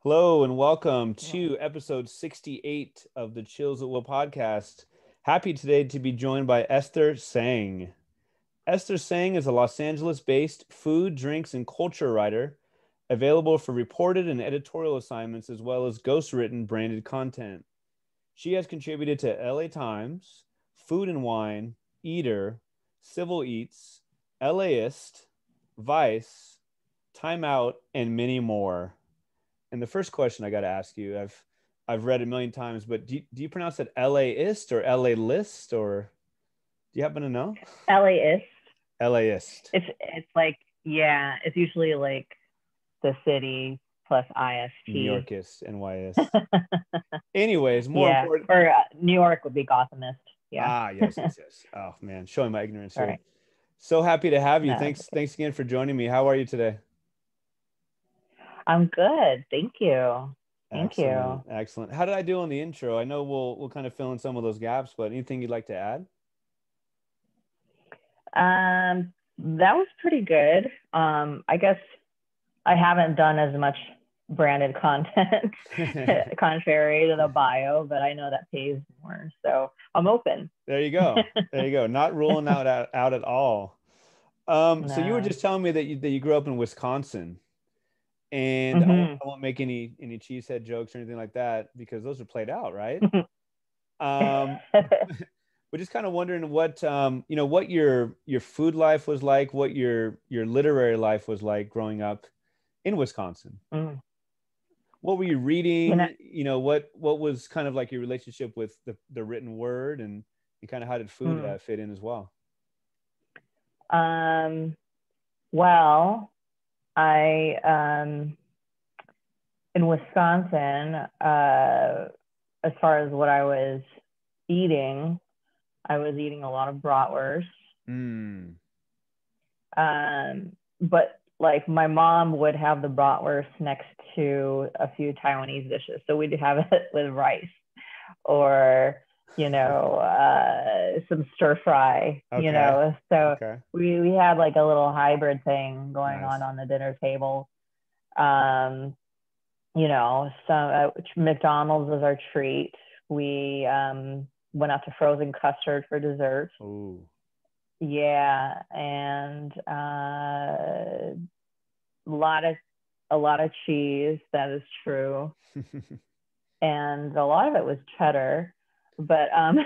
Hello and welcome to episode 68 of the Chills at Will podcast. Happy today to be joined by Esther Tseng. Esther Tseng is a Los Angeles-based food, drinks, and culture writer, available for reported and editorial assignments as well as ghostwritten branded content. She has contributed to LA Times, Food and Wine, Eater, Civil Eats, LAist, Vice, Time Out, and many more. And the first question I got to ask you, I've read a million times, but do you pronounce it LAist or LAist, or do you happen to know? LAist. LAist. It's like, yeah, it's usually like the city plus IST. New Yorkist, NYS. Anyways, more yeah. important. Or New York would be Gothamist. Yeah. Yes. Oh man, showing my ignorance here. Right. So happy to have you. No, Thanks again for joining me. How are you today? I'm good. Thank you. Thank you. Excellent. How did I do on the intro? I know we'll kind of fill in some of those gaps, but anything you'd like to add? That was pretty good. I guess I haven't done as much branded content contrary to the bio, but I know that pays more, so I'm open. There you go. Not ruling out at all. So you were just telling me that you grew up in Wisconsin, and I won't make any cheesehead jokes or anything like that because those are played out, right? We're just kind of wondering what what your food life was like, what your literary life was like growing up in Wisconsin. What were you reading? What was kind of like your relationship with the written word, and kind of how did food fit in as well? Well, in Wisconsin, as far as what I was eating a lot of bratwurst. But like my mom would have the bratwurst next to a few Taiwanese dishes. So we'd have it with rice or, some stir fry, So we had like a little hybrid thing going on the dinner table. Some McDonald's was our treat. We went out to frozen custard for dessert. Ooh. Yeah, and a lot of cheese. That is true, and a lot of it was cheddar. But and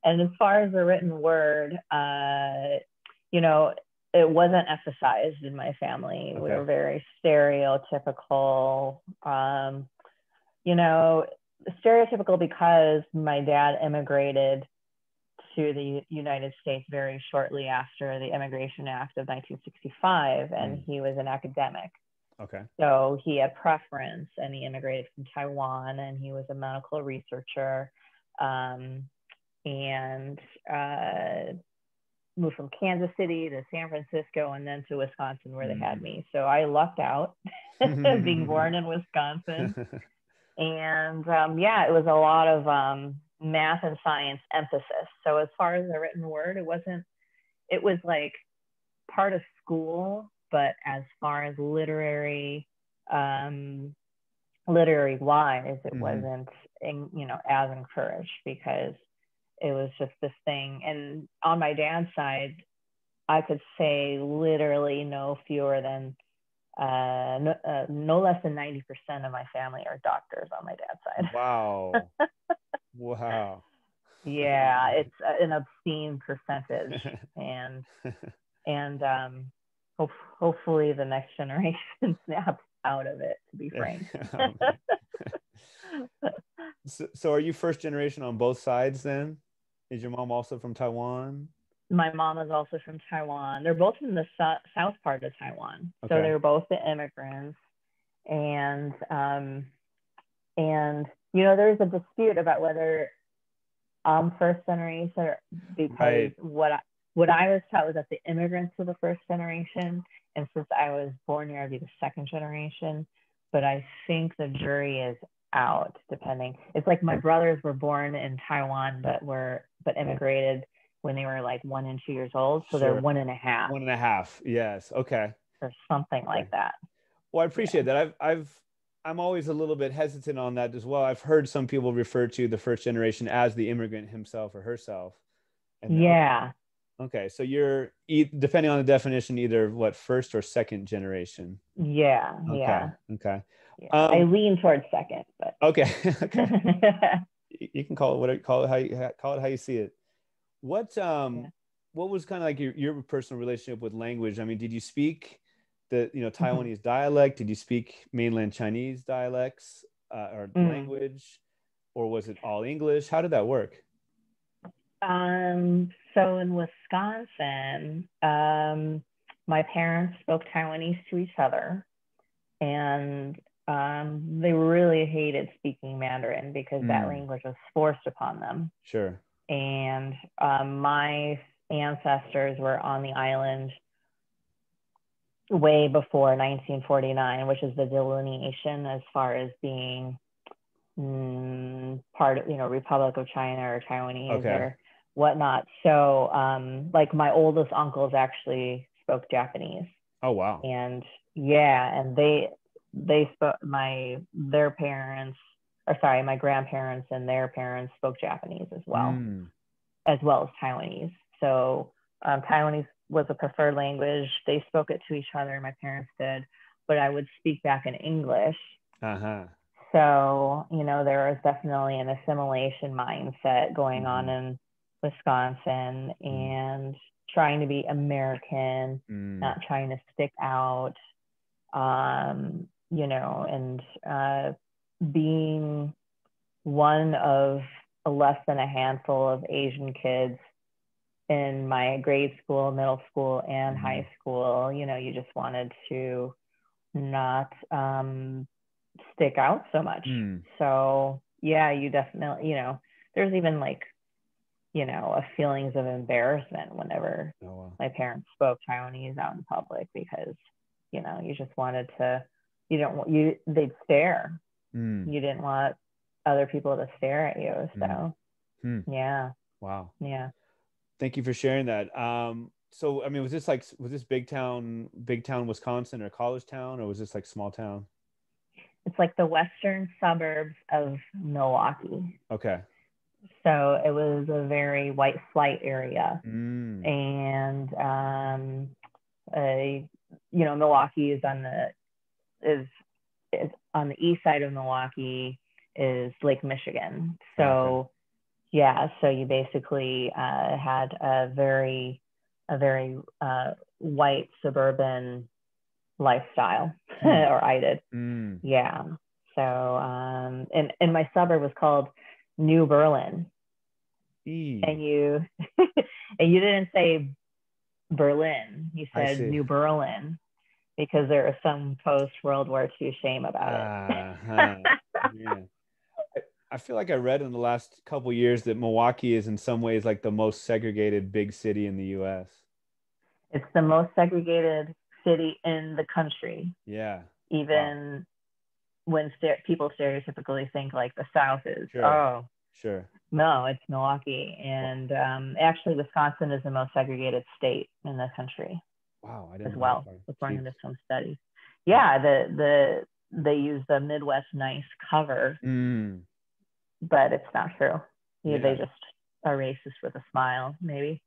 as far as the written word, it wasn't emphasized in my family. Okay. We were very stereotypical. Stereotypical because my dad immigrated to the United States very shortly after the Immigration Act of 1965, and he was an academic. Okay. So he had preference, and he immigrated from Taiwan, and he was a medical researcher, and moved from Kansas City to San Francisco and then to Wisconsin, where they had me. So I lucked out being born in Wisconsin. And it was a lot of math and science emphasis. So as far as the written word, it was like part of school, but as far as literary wise, it wasn't as encouraged, because it was just this thing. And on my dad's side, I could say literally no fewer than no less than 90% of my family are doctors on my dad's side. Wow. Wow. Yeah, it's an obscene percentage, and hopefully the next generation snaps out of it, to be frank. So are you first generation on both sides then? Is your mom also from Taiwan? My mom is also from Taiwan. They're both from the south part of Taiwan. Okay. So they're both the immigrants. And there's a dispute about whether I'm first generation, or because what I was taught was that the immigrants were the first generation. And since I was born here, I'd be the second generation. But I think the jury is out, depending. It's like my brothers were born in Taiwan, but immigrated when they were like 1 and 2 years old. So they're 1.5. 1.5. Yes. Okay. Or something like that. Well, I appreciate that. I'm always a little bit hesitant on that as well. I've heard some people refer to the first generation as the immigrant himself or herself. And Yeah. okay, so you're depending on the definition, either what, first or second generation. Yeah. Okay, Yeah. okay, Yeah. I um, lean towards second, but okay, okay. You can call it whatever, call it how you see it. What yeah. what was kind of like your personal relationship with language? I mean, did you speak the Mhm. Taiwanese dialect? Did you speak mainland Chinese dialects or Mm. language, or was it all English? How did that work? So in Wisconsin, my parents spoke Taiwanese to each other, and they really hated speaking Mandarin because that Mm, language was forced upon them. sure. And my ancestors were on the island way before 1949, which is the delineation as far as being part of, Republic of China or Taiwanese Okay. or whatnot. So like my oldest uncles actually spoke Japanese, Oh wow. and yeah, and they spoke their parents, or sorry, my grandparents and their parents spoke Japanese Mm, as well as Taiwanese. So Taiwanese was a preferred language. They spoke it to each other. My parents did, but I would speak back in English. uh-huh. So, there was definitely an assimilation mindset going on Mm-hmm. in Wisconsin Mm, and trying to be American, mm, not trying to stick out, and being one of less than a handful of Asian kids in my grade school, middle school, and mm-hmm. high school. You just wanted to not stick out so much. Mm. So yeah, you definitely, there's even like, a feelings of embarrassment whenever Oh wow. my parents spoke Taiwanese out in public because, you just wanted to, you don't want you, they'd stare. Mm, You didn't want other people to stare at you. mm, So mm. yeah, Wow. yeah. Thank you for sharing that. So I mean, was this big town Wisconsin or college town, or was this like small town? It's like the western suburbs of Milwaukee. Okay. So it was a very white flight area. Mm, And Milwaukee is is on the east side of Milwaukee is Lake Michigan. okay. So yeah, so you basically had a very white suburban lifestyle, Hmm. or I did. Mm. Yeah. So and my suburb was called New Berlin, E. and you and you didn't say Berlin, you I said see. New Berlin because there was some post World War II shame about it. Uh-huh. Yeah. I feel like I read in the last couple years that Milwaukee is in some ways like the most segregated big city in the US. It's the most segregated city in the country, Yeah. Wow. even when people stereotypically think like the South is. Sure. Oh, Sure. no, it's Milwaukee. Wow. And actually, Wisconsin is the most segregated state in the country Wow. I as didn't know that well, part. according Jeez. to some studies. Wow. Yeah, they use the Midwest Nice cover, Mm. but it's not true. Yeah, they Yeah. just are racist with a smile, maybe.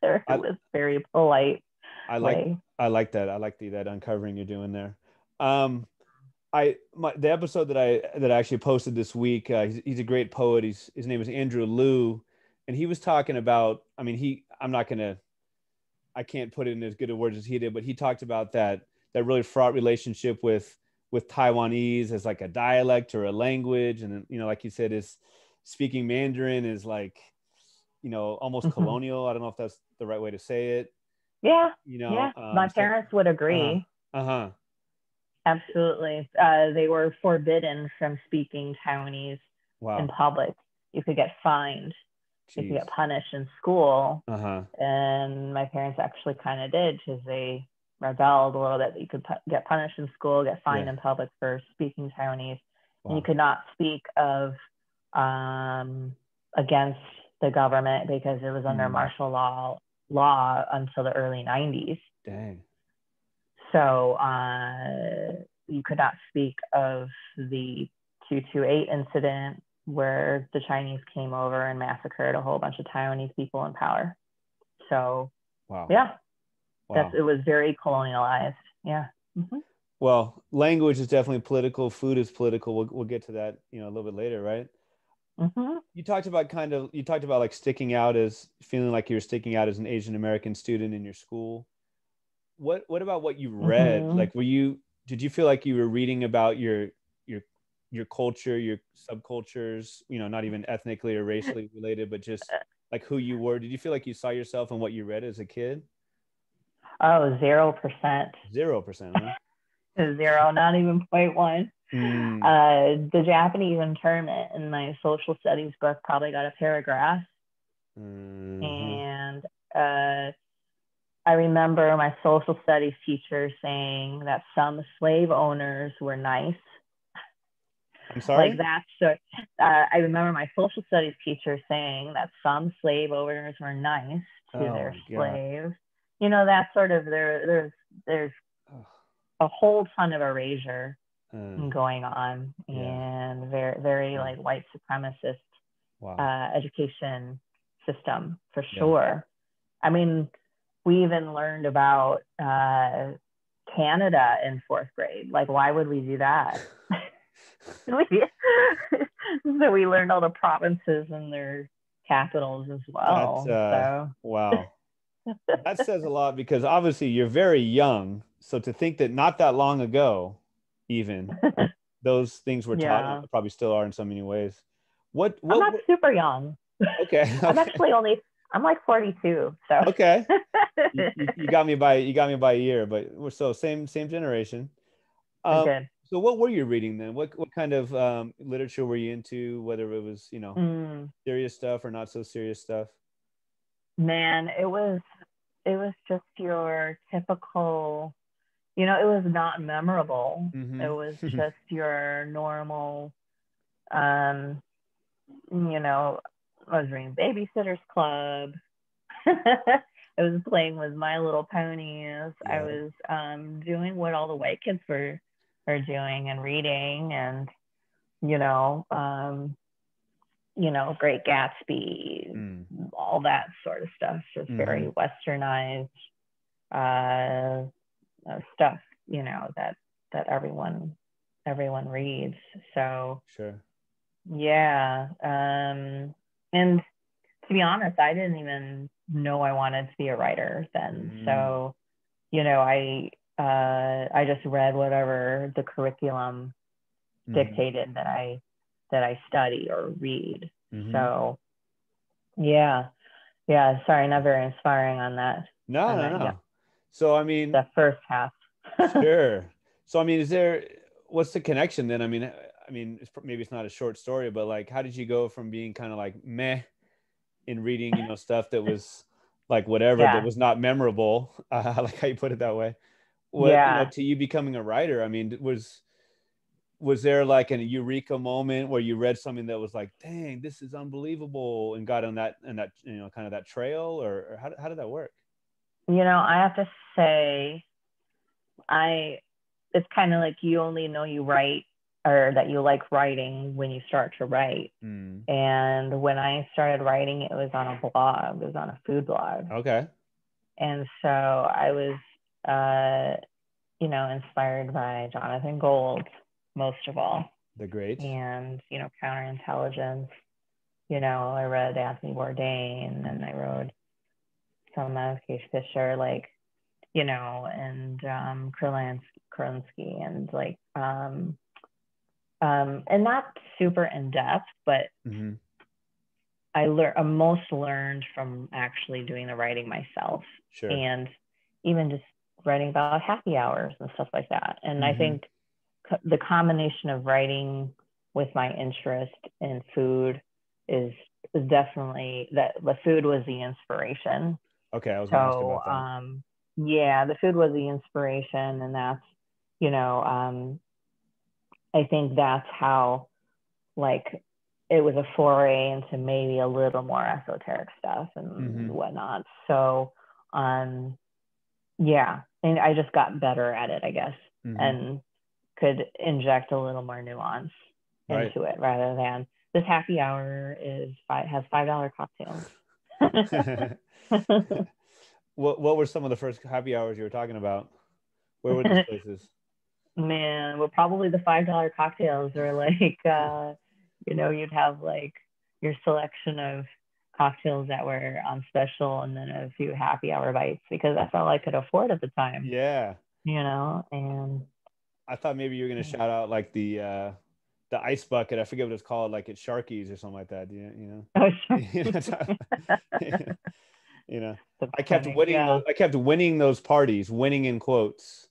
Or I with very polite I like way. I like that. I like that uncovering you're doing there. Um, the episode that I actually posted this week. He's a great poet. His name is Andrew Liu, and he was talking about. I mean, I can't put it in as good of words as he did, but he talked about that really fraught relationship with Taiwanese as like a dialect or a language, and like you said, is speaking Mandarin is like almost Mm-hmm. colonial. I don't know if that's the right way to say it. Yeah, yeah. My So parents would uh-huh, agree. uh-huh. Absolutely. They were forbidden from speaking Taiwanese in Wow. public. You could get fined. You could Jeez. get punished in school. Uh-huh. And my parents actually kind of did because they rebelled a little bit. You could get punished in school, get fined Yeah. in public for speaking Taiwanese. And you Wow. could not speak of against the government because it was under Mm, martial law until the early 90s. dang. So you could not speak of the 228 incident where the Chinese came over and massacred a whole bunch of Taiwanese people in power. So, yeah, it was very colonialized. Yeah. Mm-hmm. Well, language is definitely political. Food is political. We'll get to that, a little bit later, right? Mm-hmm. You talked about like sticking out as feeling like you were sticking out as an Asian American student in your school. What about what you read? Mm-hmm. Like, did you feel like you were reading about your culture, your subcultures, not even ethnically or racially related, but just like who you were? Did you feel like you saw yourself in what you read as a kid? Oh, 0%. 0%, huh? 0, not even 0.1. The Japanese internment in my social studies book probably got a paragraph. Mm-hmm. And I remember my social studies teacher saying that some slave owners were nice. I'm sorry? Like that. I remember my social studies teacher saying that some slave owners were nice to their slaves. That sort of, there's a whole ton of erasure going on, and very, very like white supremacist education system for sure. I mean, we even learned about Canada in 4th grade. Like, why would we do that? So we learned all the provinces and their capitals as well. Wow. That says a lot, because obviously you're very young. So to think that not that long ago, even those things were taught, and probably still are in so many ways. I'm not super young. Okay. I'm like 42. So okay. you got me by a year, but we're so same generation. Good. So what were you reading then? What kind of literature were you into, whether it was, serious stuff or not so serious stuff? Man, it was just your typical, it was not memorable. Mm-hmm. It was just your normal, I was reading Babysitter's Club. I was playing with My Little Ponies. Yeah. I was doing what all the white kids were doing and reading, and Great Gatsby, all that sort of stuff. Just very westernized stuff, that everyone reads. So sure. Yeah. And to be honest, I didn't even know I wanted to be a writer then. So, I just read whatever the curriculum dictated that I study or read. So yeah. Sorry, not very inspiring on that. No. So I mean, the first half. Sure. So I mean, what's the connection then? I mean, maybe it's not a short story, but like, how did you go from being kind of like meh in reading, stuff that was like whatever, that was not memorable, like how you put it that way, to you becoming a writer? I mean, was there like a eureka moment where you read something that was like, dang, this is unbelievable, and got on that kind of that trail, or how did that work? I have to say, it's kind of like you only know you write, or that you like writing, when you start to write. And when I started writing, it was on a blog. It was on a food blog. Okay. And so I was, inspired by Jonathan Gold, most of all. The great. And, Counterintelligence. I read Anthony Bourdain, and I read some Case Fisher, like, and Kurlansky, and like, and not super in depth, but I most learned from actually doing the writing myself. Sure. And even just writing about happy hours and stuff like that. And I think the combination of writing with my interest in food is definitely that. The food was the inspiration. Okay, I was going to ask about that. The food was the inspiration, and that's, I think that's how, like, it was a foray into maybe a little more esoteric stuff and whatnot. So, and I just got better at it, I guess, and could inject a little more nuance into it rather than this happy hour has $5 cocktails. What were some of the first happy hours you were talking about? Where were these places? Man, well, probably the $5 cocktails, or like, you'd have like your selection of cocktails that were on special and then a few happy hour bites, because that's all I could afford at the time. Yeah. And I thought maybe you were going to shout out like the ice bucket. I forget what it's called, like at Sharky's or something like that. Oh, sure. I kept winning those parties, winning in quotes.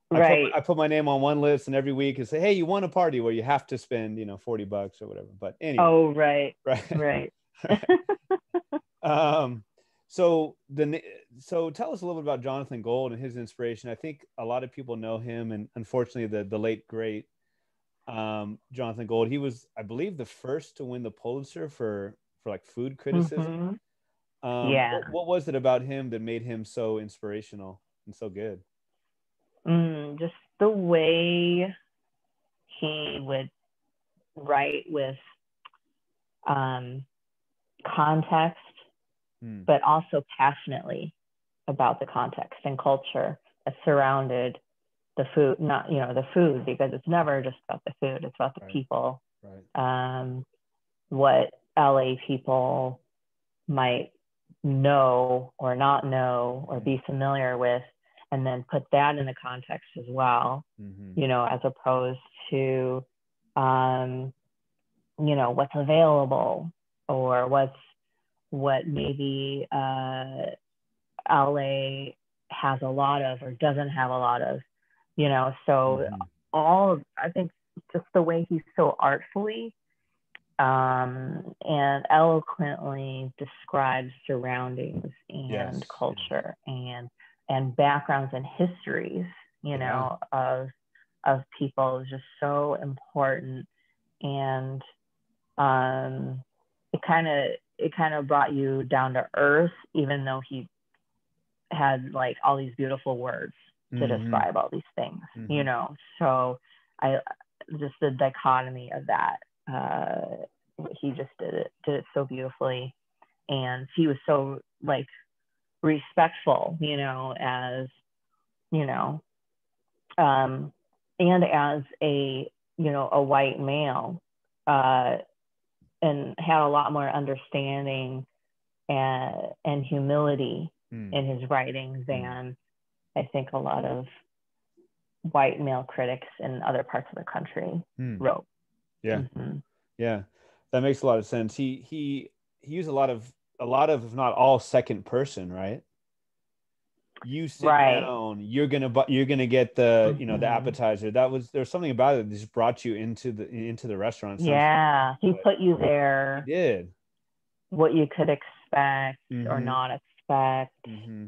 Right. I put my name on one list, and every week and say, hey, you won a party where you have to spend, $40 or whatever. But anyway. Oh, right. Right. So tell us a little bit about Jonathan Gold and his inspiration. I think a lot of people know him, and unfortunately the late great Jonathan Gold. He was, I believe, the first to win the Pulitzer for like food criticism. What was it about him that made him so inspirational and so good? Just the way he would write with context, but also passionately about the context and culture that surrounded the food, not, the food, because it's never just about the food, it's about the people. What LA people might know or not know or be familiar with, and then put that in the context as well, as opposed to, what's available, or what maybe LA has a lot of or doesn't have a lot of, so I think just the way he's so artfully and eloquently describes surroundings and culture and backgrounds and histories, of people is just so important. And it kind of brought you down to earth, even though he had like all these beautiful words to describe all these things, so I just the dichotomy of that, he just did it so beautiful, and he was so like respectful, as and as a white male, and had a lot more understanding and humility in his writing than I think a lot of white male critics in other parts of the country wrote. Yeah. Yeah. That makes a lot of sense. He used a lot of, if not all, second person, right? You sit down, you're gonna get the the appetizer. There's something about it that just brought you into the restaurant. Yeah, he put you there. He did. What you could expect or not expect.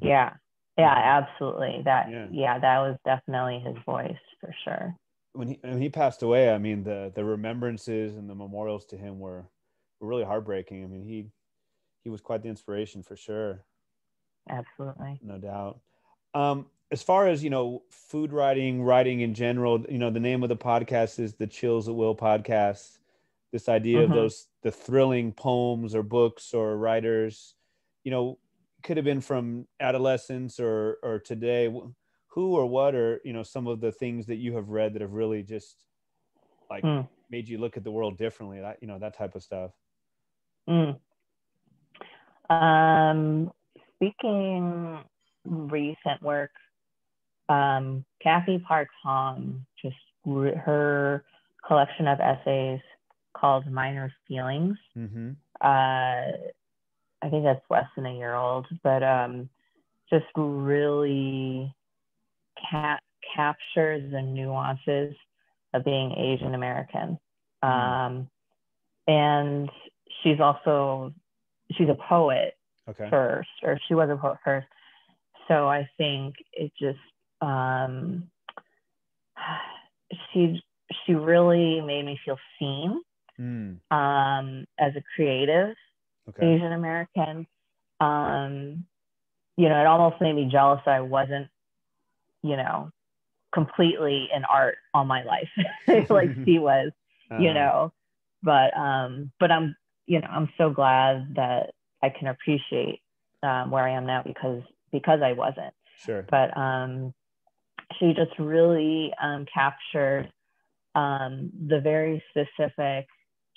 Yeah, absolutely. That was definitely his voice for sure. When he passed away, I mean, the remembrances and the memorials to him were really heartbreaking. I mean, he was quite the inspiration for sure. Absolutely. No doubt. As far as, food writing in general, the name of the podcast is the Chills at Will podcast. This idea of the thrilling poems or books or writers, could have been from adolescence or today. Who or what are, some of the things that you have read that have really just like made you look at the world differently, that type of stuff? Speaking recent work, Kathy Park Hong, just her collection of essays called Minor Feelings. I think that's less than a year old, but just really captures the nuances of being Asian American. And she's a poet first, or she was a poet first. So I think it just, she really made me feel seen as a creative Asian American. It almost made me jealous that I wasn't, completely in art all my life, like she was, you know. But I'm, you know, I'm so glad that I can appreciate where I am now because I wasn't. Sure. But she just really captured the very specific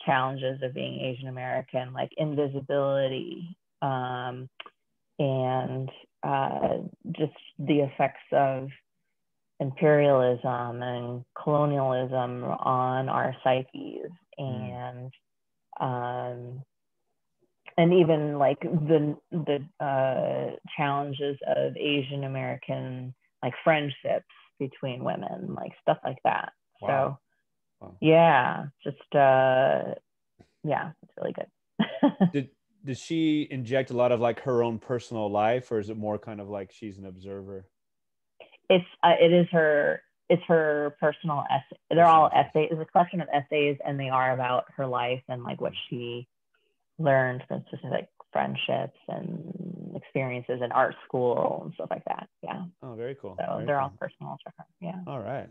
challenges of being Asian American, like invisibility, and just the effects of imperialism and colonialism on our psyches, and even like the challenges of Asian American like friendships between women, like stuff like that. Wow. So yeah, just yeah, it's really good. Did she inject a lot of like her own personal life, or is it more kind of like she's an observer? It's her personal essay. They're all essays. It's a collection of essays, and they are about her life and like what she learned from specific friendships and experiences in art school and stuff like that. Yeah. Oh, very cool. So very they're cool. all personal to her. Yeah. All right.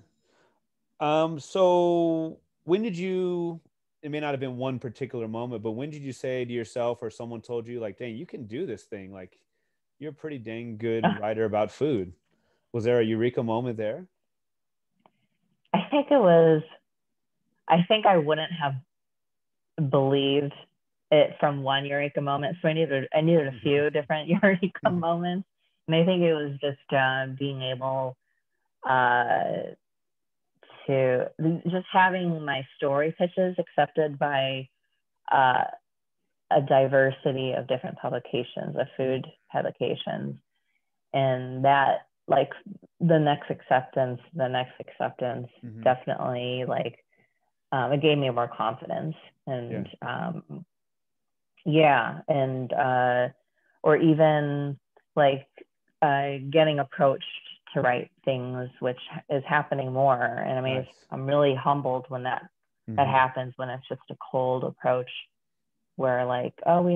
So when did you, it may not have been one particular moment, but when did you say to yourself or someone told you like, dang, you can do this thing? Like you're a pretty dang good writer about food. Was there a eureka moment there? I think I wouldn't have believed it from one eureka moment. So I needed a few different eureka moments. And I think it was just being able to just having my story pitches accepted by a diversity of different publications, of food publications. And that, like, the next acceptance definitely, like, it gave me more confidence. And or even like getting approached to write things, which is happening more. And I mean, I'm really humbled when that happens, when it's just a cold approach where like, oh, we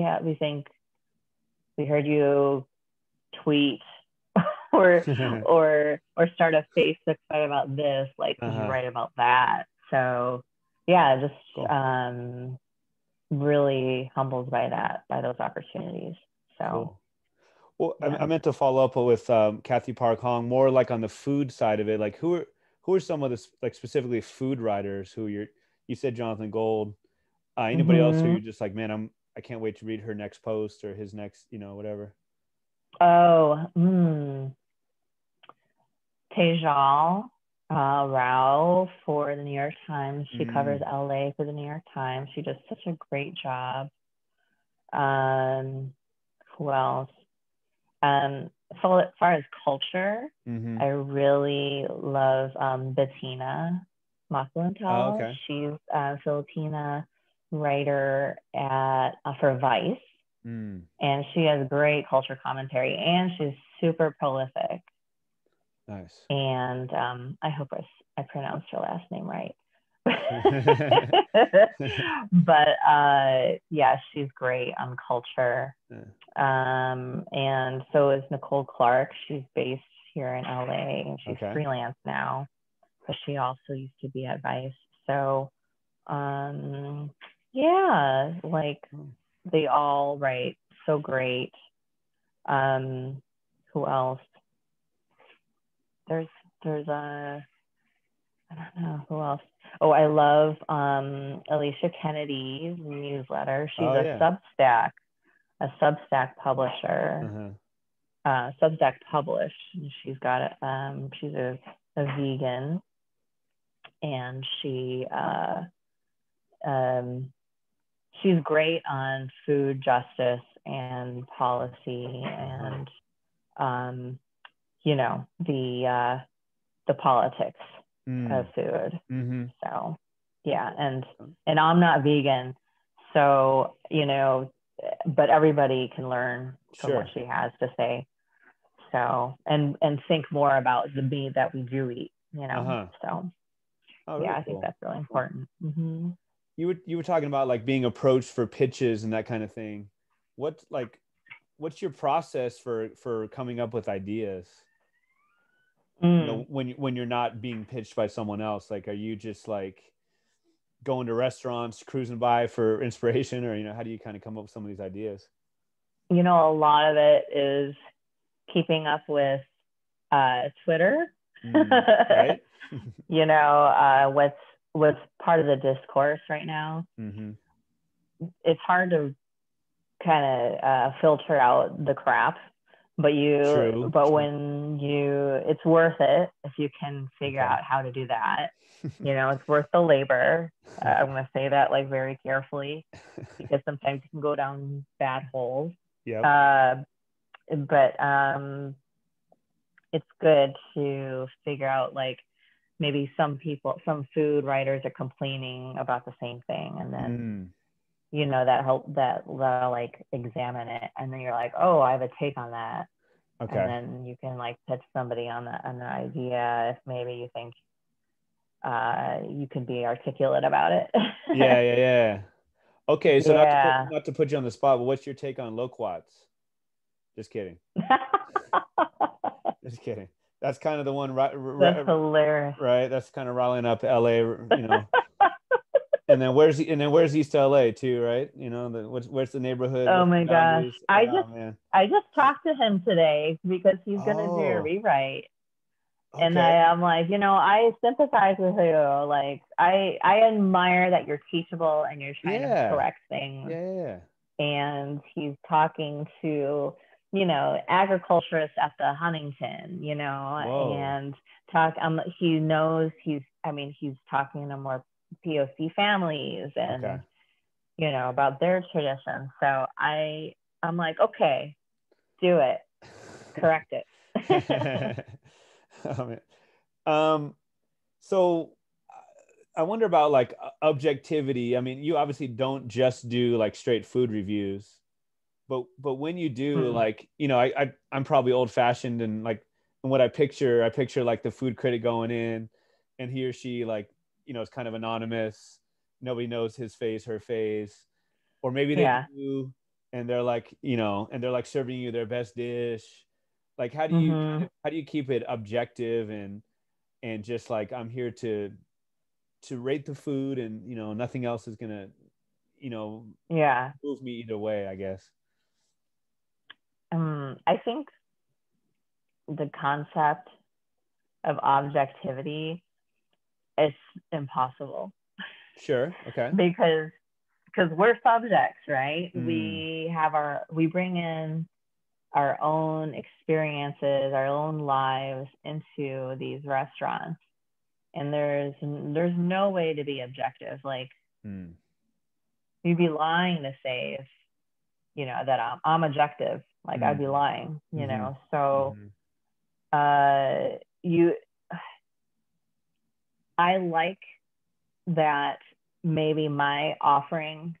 heard you tweet or start a Facebook fight about this, like, could you write about that? So yeah, just cool. Really humbled by those opportunities. So cool. Well, yeah. I meant to follow up with Kathy Park Hong, more like on the food side of it. Like who are some of the like specifically food writers who you said Jonathan Gold, anybody else who you're just like, man, I can't wait to read her next post or his next, whatever. Tejal Rao for the New York Times. She covers LA for the New York Times. She does such a great job. Who else? So as far as culture, I really love Bettina Makulantal. Oh, okay. She's a Filipina writer for Vice. And she has great culture commentary, and she's super prolific. Nice. And I hope I pronounced her last name right. But yeah, she's great on culture. And so is Nicole Clark. She's based here in LA, and she's freelance now, but she also used to be at Vice. So yeah, like they all write so great. Who else? There's I don't know who else. Oh, I love Alicia Kennedy's newsletter. She's a Substack publisher. Substack published. And she's got she's a vegan, and she's great on food justice and policy and the politics of food. So yeah, and I'm not vegan, so but everybody can learn from what she has to say. So and think more about the meat that we do eat, So I think that's really important. You were talking about like being approached for pitches and that kind of thing. What's your process for coming up with ideas? when you're not being pitched by someone else? Like, are you just like going to restaurants, cruising by for inspiration, or how do you kind of come up with some of these ideas? A lot of it is keeping up with Twitter. Right. What's part of the discourse right now. Mm-hmm. It's hard to kind of filter out the crap, but when it's worth it if you can figure out how to do that. It's worth the labor. I'm going to say that like very carefully, because sometimes you can go down bad holes. Yeah. But it's good to figure out, like, maybe some food writers are complaining about the same thing, and then that'll like examine it, and then you're like, oh, I have a take on that. Okay. And then you can like pitch somebody on the idea if maybe you think you can be articulate about it. Yeah. Okay, so not to put you on the spot, but what's your take on loquats? Just kidding. Just kidding. That's kind of the one. That's hilarious. Right. That's kind of riling up LA. And then where's East LA too, right? Where's the neighborhood? Oh my gosh! I just talked to him today because he's gonna do a rewrite. Okay. And I'm like, I sympathize with you. Like, I admire that you're teachable and you're trying to correct things. Yeah. And he's talking to, agriculturists at the Huntington, and he knows he's talking to more POC families and, about their traditions. So I'm like, okay, do it, correct it. So I wonder about like objectivity. I mean, you obviously don't just do like straight food reviews, but when you do, like, I'm probably old fashioned, and like, and what I picture like the food critic going in, and he or she, like, is kind of anonymous. Nobody knows his face, her face, or maybe they do, and they're like, and they're like serving you their best dish. Like, how do you keep it objective and just like, I'm here to rate the food, and nothing else is gonna move me either way, I guess. I think the concept of objectivity is impossible. Sure. Okay. because we're subjects, right? We bring in our own experiences, our own lives into these restaurants, and there's no way to be objective. Like, you'd be lying to say if that I'm objective. Like, I'd be lying, so I like that maybe my offering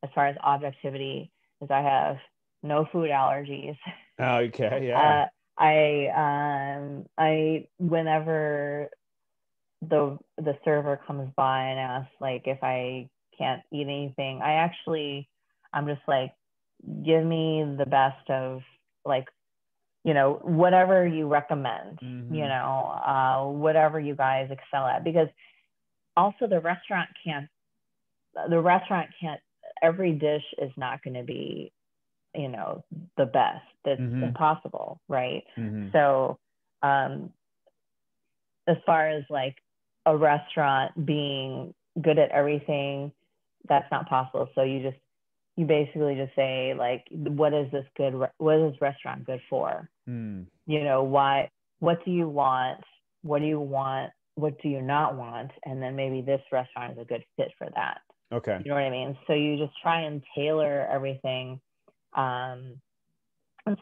as far as objectivity is I have no food allergies. Okay, yeah. I whenever the server comes by and asks, like, if I can't eat anything, I'm just like, give me the best of, like, whatever you recommend, whatever you guys excel at, because also the restaurant can't, every dish is not going to be, the best. That's impossible. Right. So, as far as like a restaurant being good at everything, that's not possible. So you basically just say, like, what is this restaurant good for? Why, what do you want? What do you want? What do you not want? And then maybe this restaurant is a good fit for that. Okay. You know what I mean? So you just try and tailor everything. And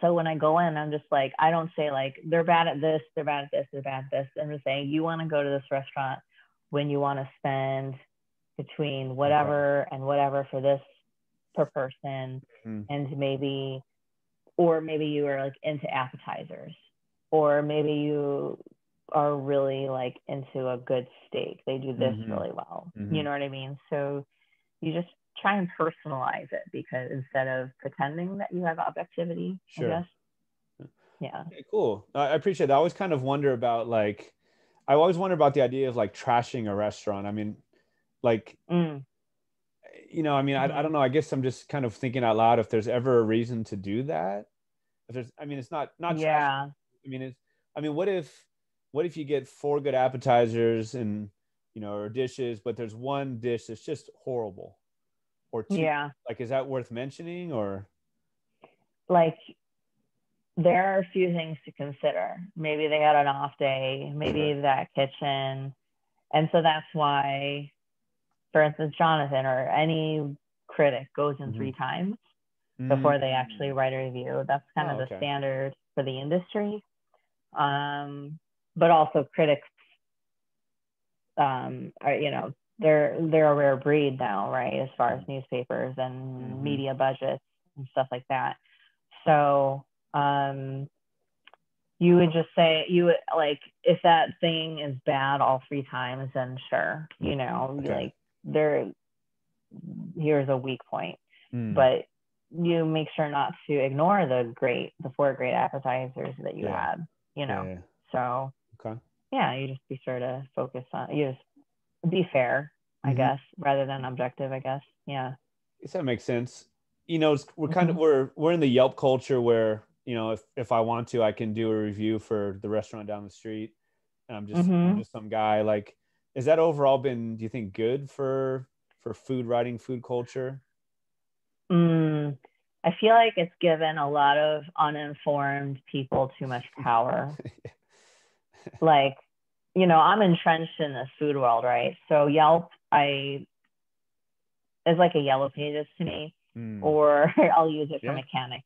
so when I go in, I'm just like, I don't say like, they're bad at this, they're bad at this, they're bad at this. I'm just saying, you want to go to this restaurant when you want to spend between whatever and whatever for this per person. And maybe you are like into appetizers, or maybe you are really like into a good steak. They do this really well. You know what I mean? So you just try and personalize it, because instead of pretending that you have objectivity, sure. I guess. Yeah. Okay, cool. I appreciate that. I always kind of wonder about like, I always wonder about the idea of like trashing a restaurant. I mean, like, Mm. I mean, I Hmm. don't know. I guess I'm just kind of thinking out loud if there's ever a reason to do that. If there's, I mean, it's not trash. Yeah. I mean, I mean, what if you get four good appetizers and, or dishes, but there's one dish that's just horrible, or two, Yeah. like, is that worth mentioning or? Like, there are a few things to consider. Maybe they had an off day, Sure. maybe that kitchen. And so that's why, for instance, Jonathan or any critic goes in Mm-hmm. 3 times Mm. before they actually write a review. That's kind of Oh, the okay. standard for the industry. But also critics, are, they're a rare breed now, right? As far as newspapers and Mm-hmm. media budgets and stuff like that. So, you would just say, you would like, if that thing is bad all 3 times, then sure, Okay. like, there, here's a weak point. Mm. But you make sure not to ignore the 4 great appetizers that you Yeah. had, Yeah. Yeah. So Okay. yeah, you just be sure to focus on, you just be fair, I Mm-hmm. guess, rather than objective, I guess. Yeah. Guess that makes sense. We're kind of Hmm. we're in the Yelp culture where, if I want to, I can do a review for the restaurant down the street, and I'm Hmm. just some guy. Like, is that overall been, do you think, good for food writing, food culture? Mm, I feel like it's given a lot of uninformed people too much power. Like, I'm entrenched in this food world, right? So Yelp, is like a yellow pages to me, Mm. or I'll use it for Yeah. mechanics.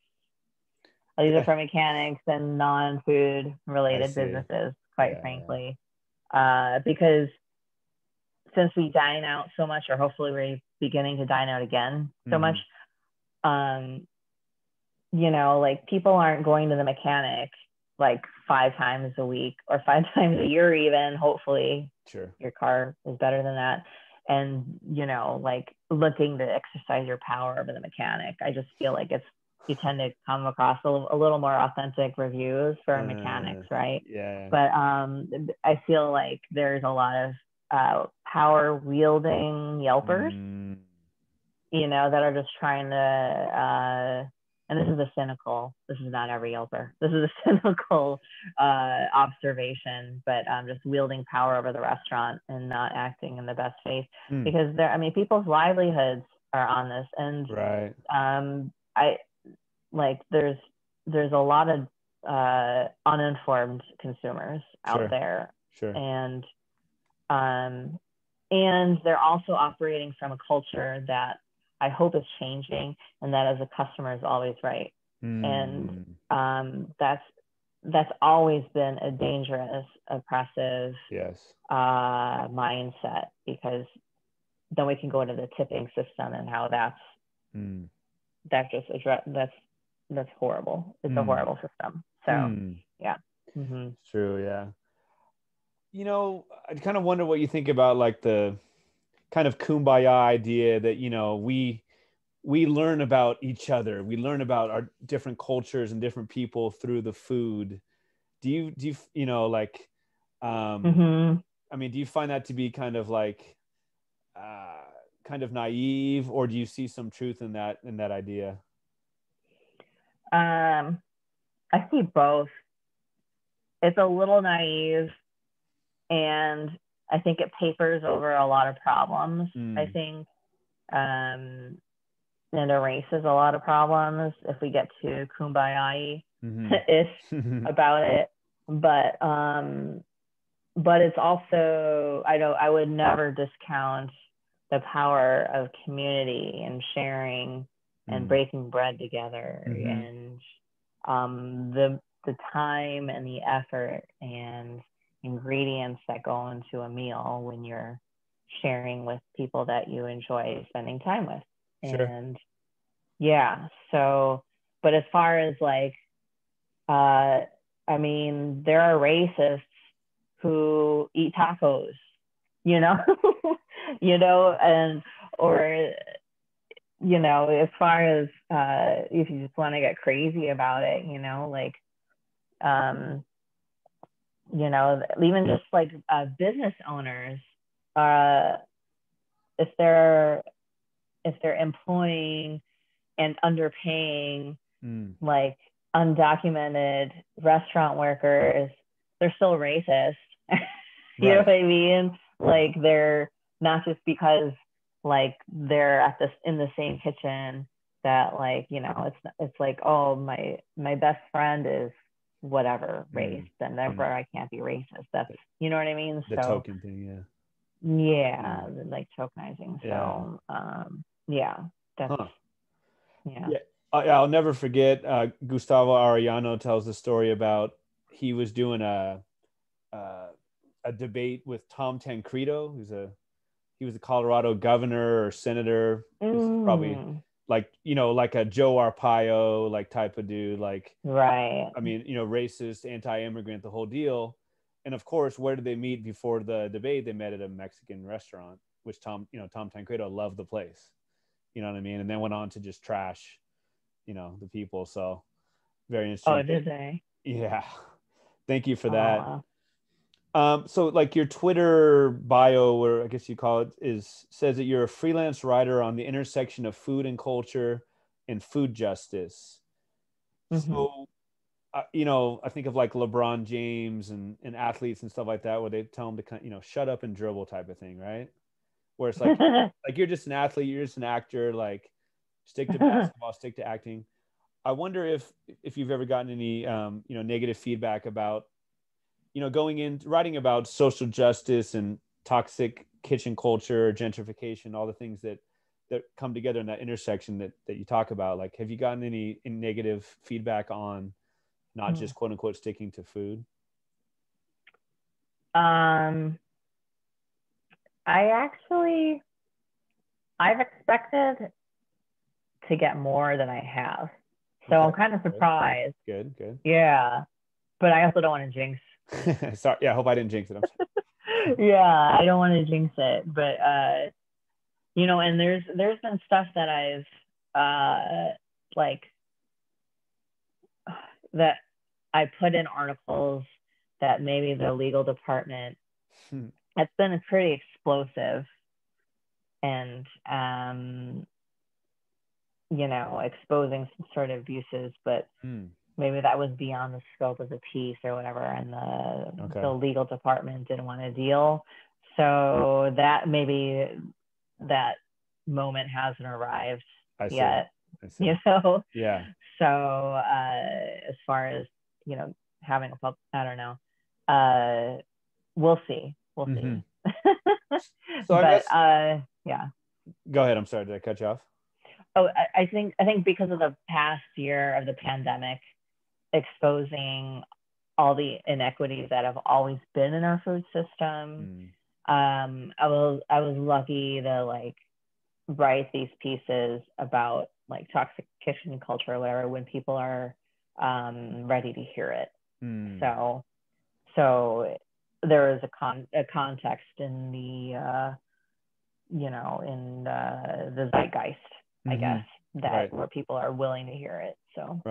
I'll use it Yeah. for mechanics and non-food I related see. businesses, quite Yeah. frankly, because since we dine out so much, or hopefully we're beginning to dine out again so much, Mm-hmm. um, like, people aren't going to the mechanic like 5 times a week or 5 times a year, even. Hopefully, Sure. your car is better than that. And, like, looking to exercise your power over the mechanic. I just feel like you tend to come across a little more authentic reviews for mechanics, right? Yeah. But I feel like there's a lot of power wielding Yelpers, Mm. that are just trying to, and this is not every Yelper. This is a cynical observation, but just wielding power over the restaurant and not acting in the best faith, Mm. because people's livelihoods are on this. And Right. I like, there's a lot of uninformed consumers out Sure. there. Sure. And um, and they're also operating from a culture that I hope is changing, and that as a customer is always right. And Mm. that's always been a dangerous, oppressive Yes. mindset, because then we can go into the tipping system and how Mm. that's horrible. It's a Mm. horrible system. So Mm. yeah. Hmm. It's true. Yeah. I kind of wonder what you think about like the kind of kumbaya idea that, we learn about each other. We learn about our different cultures and different people through the food. Do you, like, um, Hmm. I mean, do you find that to be kind of like, uh, kind of naive, or do you see some truth in that idea? um I see both. It's a little naive, and I think it papers over a lot of problems. I Mm. think, um, and erases a lot of problems if we get too kumbaya ish Mm-hmm. about it. But it's also, I would never discount the power of community and sharing and Mm. breaking bread together, Mm-hmm. and the time and the effort and ingredients that go into a meal when you're sharing with people that you enjoy spending time with. Sure. And yeah, so, but as far as like, uh, there are racists who eat tacos, you know, and, or, as far as if you just want to get crazy about it, like, you know, even just like business owners, if they're employing and underpaying like undocumented restaurant workers, they're still racist. You know what I mean? Like, they're not just because like they're in the same kitchen that, like, you know, it's like, oh, my best friend is whatever race, and therefore I can't be racist. That's, you know what I mean? The token thing, like tokenizing. So that's I'll never forget, Gustavo Arellano tells the story about he was doing a debate with Tom Tancredo, he was a Colorado governor or senator. Probably like, you know, like a Joe Arpaio like type of dude, like, right. I mean, you know, racist, anti-immigrant, the whole deal. And of course, where did they meet before the debate? They met at a Mexican restaurant, which Tom Tancredo loved the place. You know what I mean? And then went on to just trash, you know, the people. So very interesting. Oh, did they? Yeah. Thank you for that. So like your Twitter bio, or I guess you call it, says that you're a freelance writer on the intersection of food and culture and food justice. So, you know, I think of like LeBron James and athletes and stuff like that, where they tell them to kind of, you know, shut up and dribble type of thing, right? Where it's like, like you're just an athlete, you're just an actor, like stick to basketball, stick to acting. I wonder if you've ever gotten any, you know, negative feedback about, you know, going in writing about social justice and toxic kitchen culture, gentrification, all the things that come together in that intersection that you talk about. Like, have you gotten any negative feedback on not just quote unquote sticking to food? I've expected to get more than I have. So I'm kind of surprised. Good. Yeah. But I also don't want to jinx. Sorry. Yeah, I hope I didn't jinx it. I'm sorry. Yeah, I don't want to jinx it. But you know, and there's been stuff that I've like that I put in articles that maybe the legal department, it's been pretty explosive and you know, exposing some sort of abuses, but maybe that was beyond the scope of the piece or whatever, and the legal department didn't want to deal. So that maybe that moment hasn't arrived yet. You know? Yeah. So as far as, you know, having a I don't know. We'll see. We'll see. So but yeah. Go ahead. I'm sorry. Did I cut you off? Oh, I think because of the past year of the pandemic exposing all the inequities that have always been in our food system, I was lucky to like write these pieces about like toxic kitchen culture or whatever when people are ready to hear it. So there is a context in the you know, in the zeitgeist, I guess, that where people are willing to hear it. So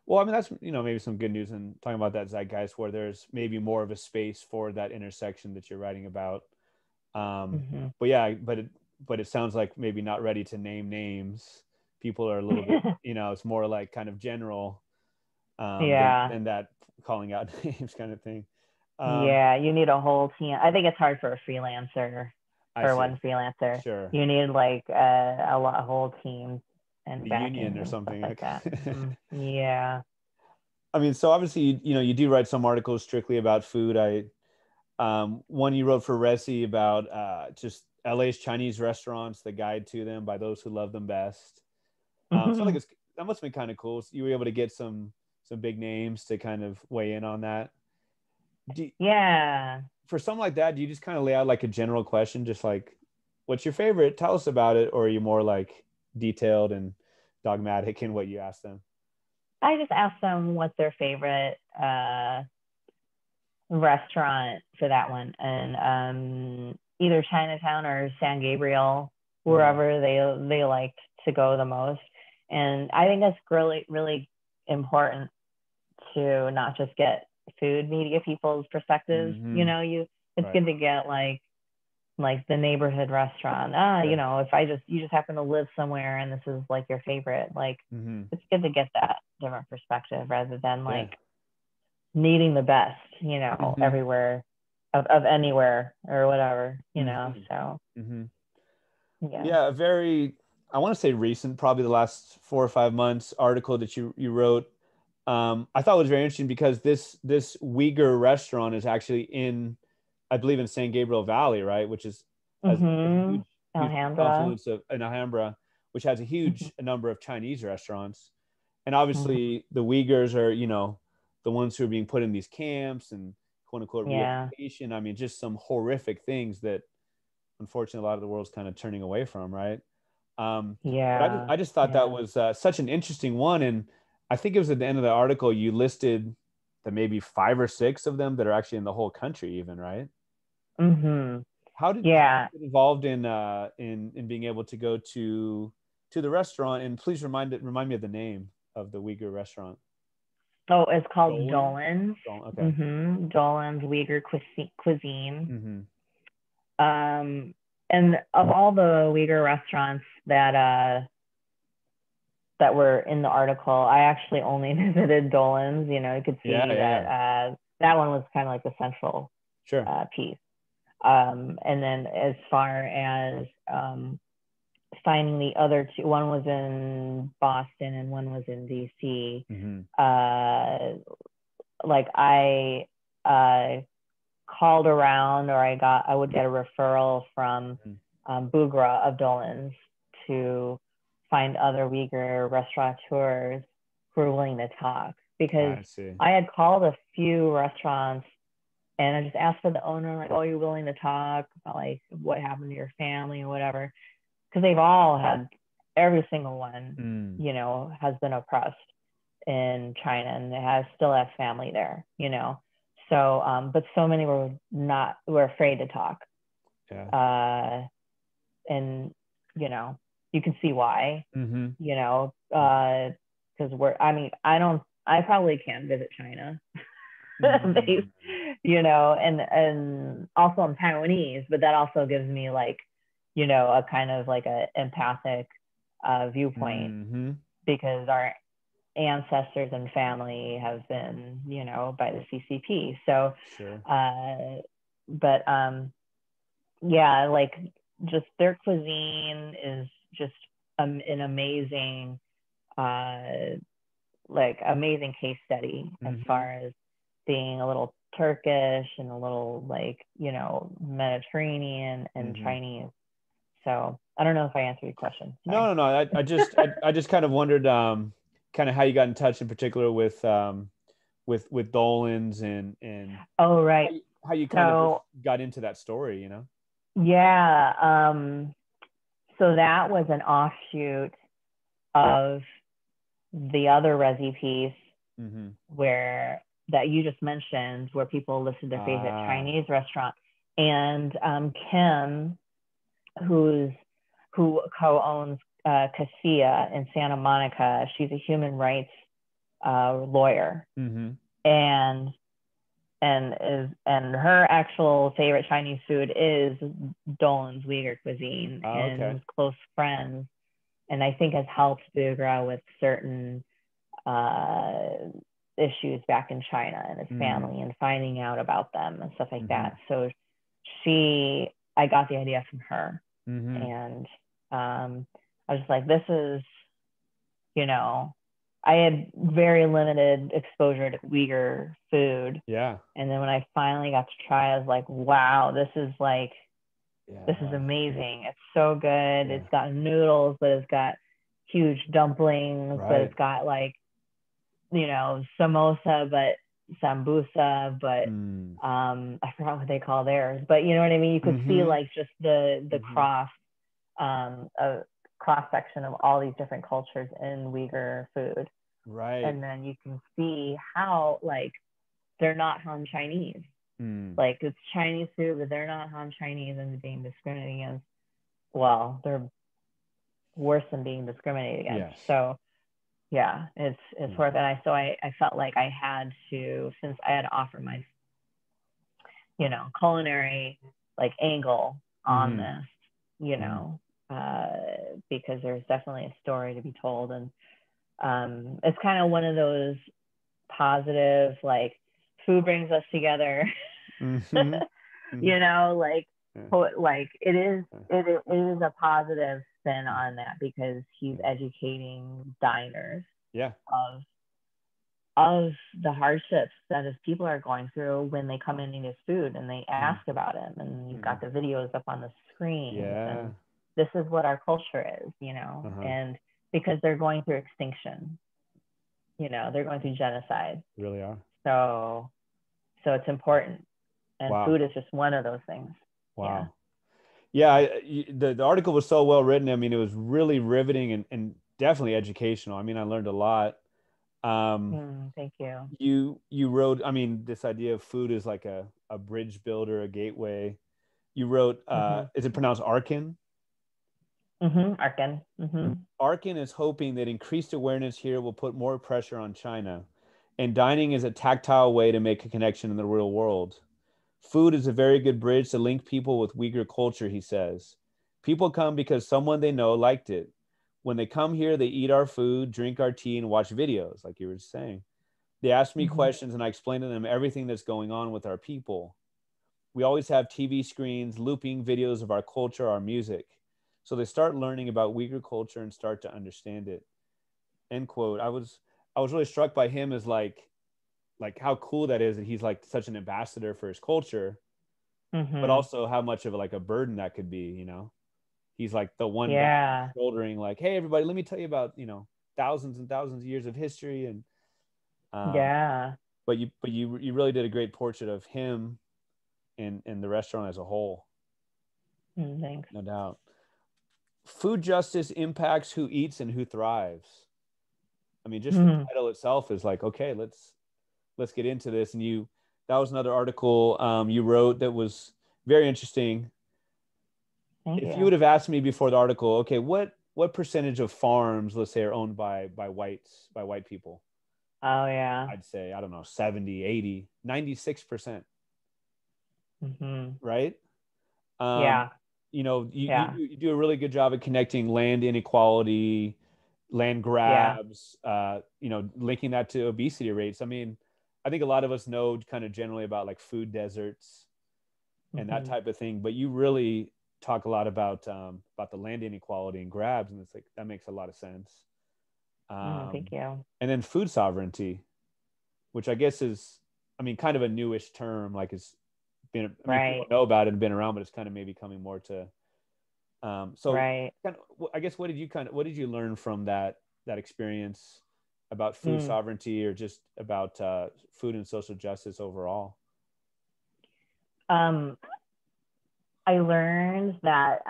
well, I mean, that's, you know, maybe some good news in talking about that zeitgeist where there's maybe more of a space for that intersection that you're writing about. But yeah, but it sounds like maybe not ready to name names. People are a little bit, you know, it's more like kind of general than that calling out names kind of thing. You need a whole team. I think it's hard for a freelancer. One freelancer, sure, you need like a whole team and a union or something like that. Yeah. I mean, so obviously, you know, you do write some articles strictly about food. One you wrote for Resi about just LA's Chinese restaurants, the guide to them by those who love them best. So I think that must have been kind of cool. So you were able to get some big names to kind of weigh in on that. For something like that, do you just kind of lay out like a general question, just like, what's your favorite? Tell us about it. Or are you more like detailed and dogmatic in what you ask them? I just ask them what's their favorite restaurant for that one. And either Chinatown or San Gabriel, wherever they like to go the most. And I think that's really, really important to not just get food media people's perspectives. You know, it's good to get like the neighborhood restaurant. You know, if you just happen to live somewhere and this is like your favorite, like it's good to get that different perspective rather than like needing the best, you know, everywhere of anywhere or whatever, you know. So a very, I want to say recent, probably the last 4 or 5 months article that you wrote. I thought was very interesting because this Uyghur restaurant is actually in, I believe, in San Gabriel Valley, right? Which is has a huge confluence in Alhambra, which has a huge number of Chinese restaurants. And obviously the Uyghurs are, you know, the ones who are being put in these camps and quote unquote re-education. I mean, just some horrific things that unfortunately a lot of the world's kind of turning away from, right? But I just thought that was such an interesting one. And I think it was at the end of the article, you listed that maybe 5 or 6 of them that are actually in the whole country even, right? How did you get involved in being able to go to the restaurant? And please remind me of the name of the Uyghur restaurant. Oh, it's called Dolan's. Okay. Dolan's Uyghur cuisine. And of all the Uyghur restaurants that were in the article, I actually only visited Dolan's. You know, you could see that one was kind of like the central piece. And then as far as finding the other 2, one was in Boston and one was in DC. Like I called around, or I would get a referral from Bugra of Dolan's to find other Uyghur restaurateurs who were willing to talk, because I had called a few restaurants and I just asked for the owner, like, oh, you're willing to talk about like what happened to your family or whatever, because they've all had, every single one, you know, has been oppressed in China and still has family there, you know. So, but so many were afraid to talk. And, you know, you can see why, you know, because I probably can't visit China, you know, and also I'm Taiwanese, but that also gives me like, you know, a kind of like a empathic viewpoint, because our ancestors and family have been, you know, by the CCP. So, but like just their cuisine is just an amazing, like amazing case study as far as being a little Turkish and a little like, you know, Mediterranean and Chinese. So I don't know if I answered your question. Sorry. No. I just kind of wondered, kind of how you got in touch in particular with Dolan's and how you kind of got into that story, you know? So that was an offshoot of the other Resi piece where that you just mentioned, where people listed their favorite Chinese restaurant, and Kim, who co-owns Cassia in Santa Monica, she's a human rights lawyer, and her actual favorite Chinese food is Dolan's Uyghur cuisine, and close friends, and I think has helped Bugra with certain issues back in China and his family and finding out about them and stuff like that. So I got the idea from her, and I was just like, this is, you know, I had very limited exposure to Uyghur food. And then when I finally got to try, I was like, wow, this is like, this is amazing. It's so good. It's got noodles, but it's got huge dumplings, but it's got like, you know, samosa, but sambusa, but I forgot what they call theirs, but you know what I mean? You could see like just the cross section of all these different cultures in Uyghur food. And then you can see how like they're not Han Chinese. Like it's Chinese food, but they're not Han Chinese and being discriminated against. Well, they're worse than being discriminated against. So yeah, it's worth it. I felt like I had to, since I had to offer my, culinary like angle on this, because there's definitely a story to be told. And it's kind of one of those positive, like, food brings us together. Like it is a positive spin on that, because he's educating diners of the hardships that his people are going through when they come in and eat his food, and they ask about him, and you've got the videos up on the screen, and this is what our culture is, and because they're going through extinction, they're going through genocide. They really are. So it's important, and food is just one of those things. Wow. Yeah, the article was so well written. I mean, it was really riveting and definitely educational. I mean, I learned a lot. Thank you. You wrote, I mean, this idea of food is like a bridge builder, a gateway. You wrote, is it pronounced Arkin? Arkin. Arkin is hoping that increased awareness here will put more pressure on China, and dining is a tactile way to make a connection in the real world. Food is a very good bridge to link people with Uyghur culture, he says. People come because someone they know liked it. When they come here, they eat our food, drink our tea, and watch videos, like you were saying. They ask me questions, and I explain to them everything that's going on with our people. We always have TV screens looping videos of our culture, our music. So they start learning about Uyghur culture and start to understand it. End quote. I was really struck by him as like how cool that is that he's like such an ambassador for his culture, but also how much of like a burden that could be, He's like the one guy shouldering like, hey, everybody, let me tell you about, thousands and thousands of years of history. And but you really did a great portrait of him and the restaurant as a whole. Thanks. No doubt. Food justice impacts who eats and who thrives. I mean, just the title itself is like, okay, let's get into this. And that was another article you wrote that was very interesting. If you would have asked me before the article, okay, what percentage of farms, let's say, are owned by white people? Oh yeah. I'd say, I don't know, 70, 80, 96%. Right? You do a really good job at connecting land inequality, land grabs, linking that to obesity rates. I mean, I think a lot of us know kind of generally about like food deserts and that type of thing, but you really talk a lot about the land inequality and grabs, and it's like that makes a lot of sense. Thank you. And then food sovereignty, which I guess is, I mean, kind of a newish term. Like it's been, people know about it and been around, but it's kind of maybe coming more to. Kind of, I guess what did you learn from that experience about food sovereignty, or just about food and social justice overall? I learned that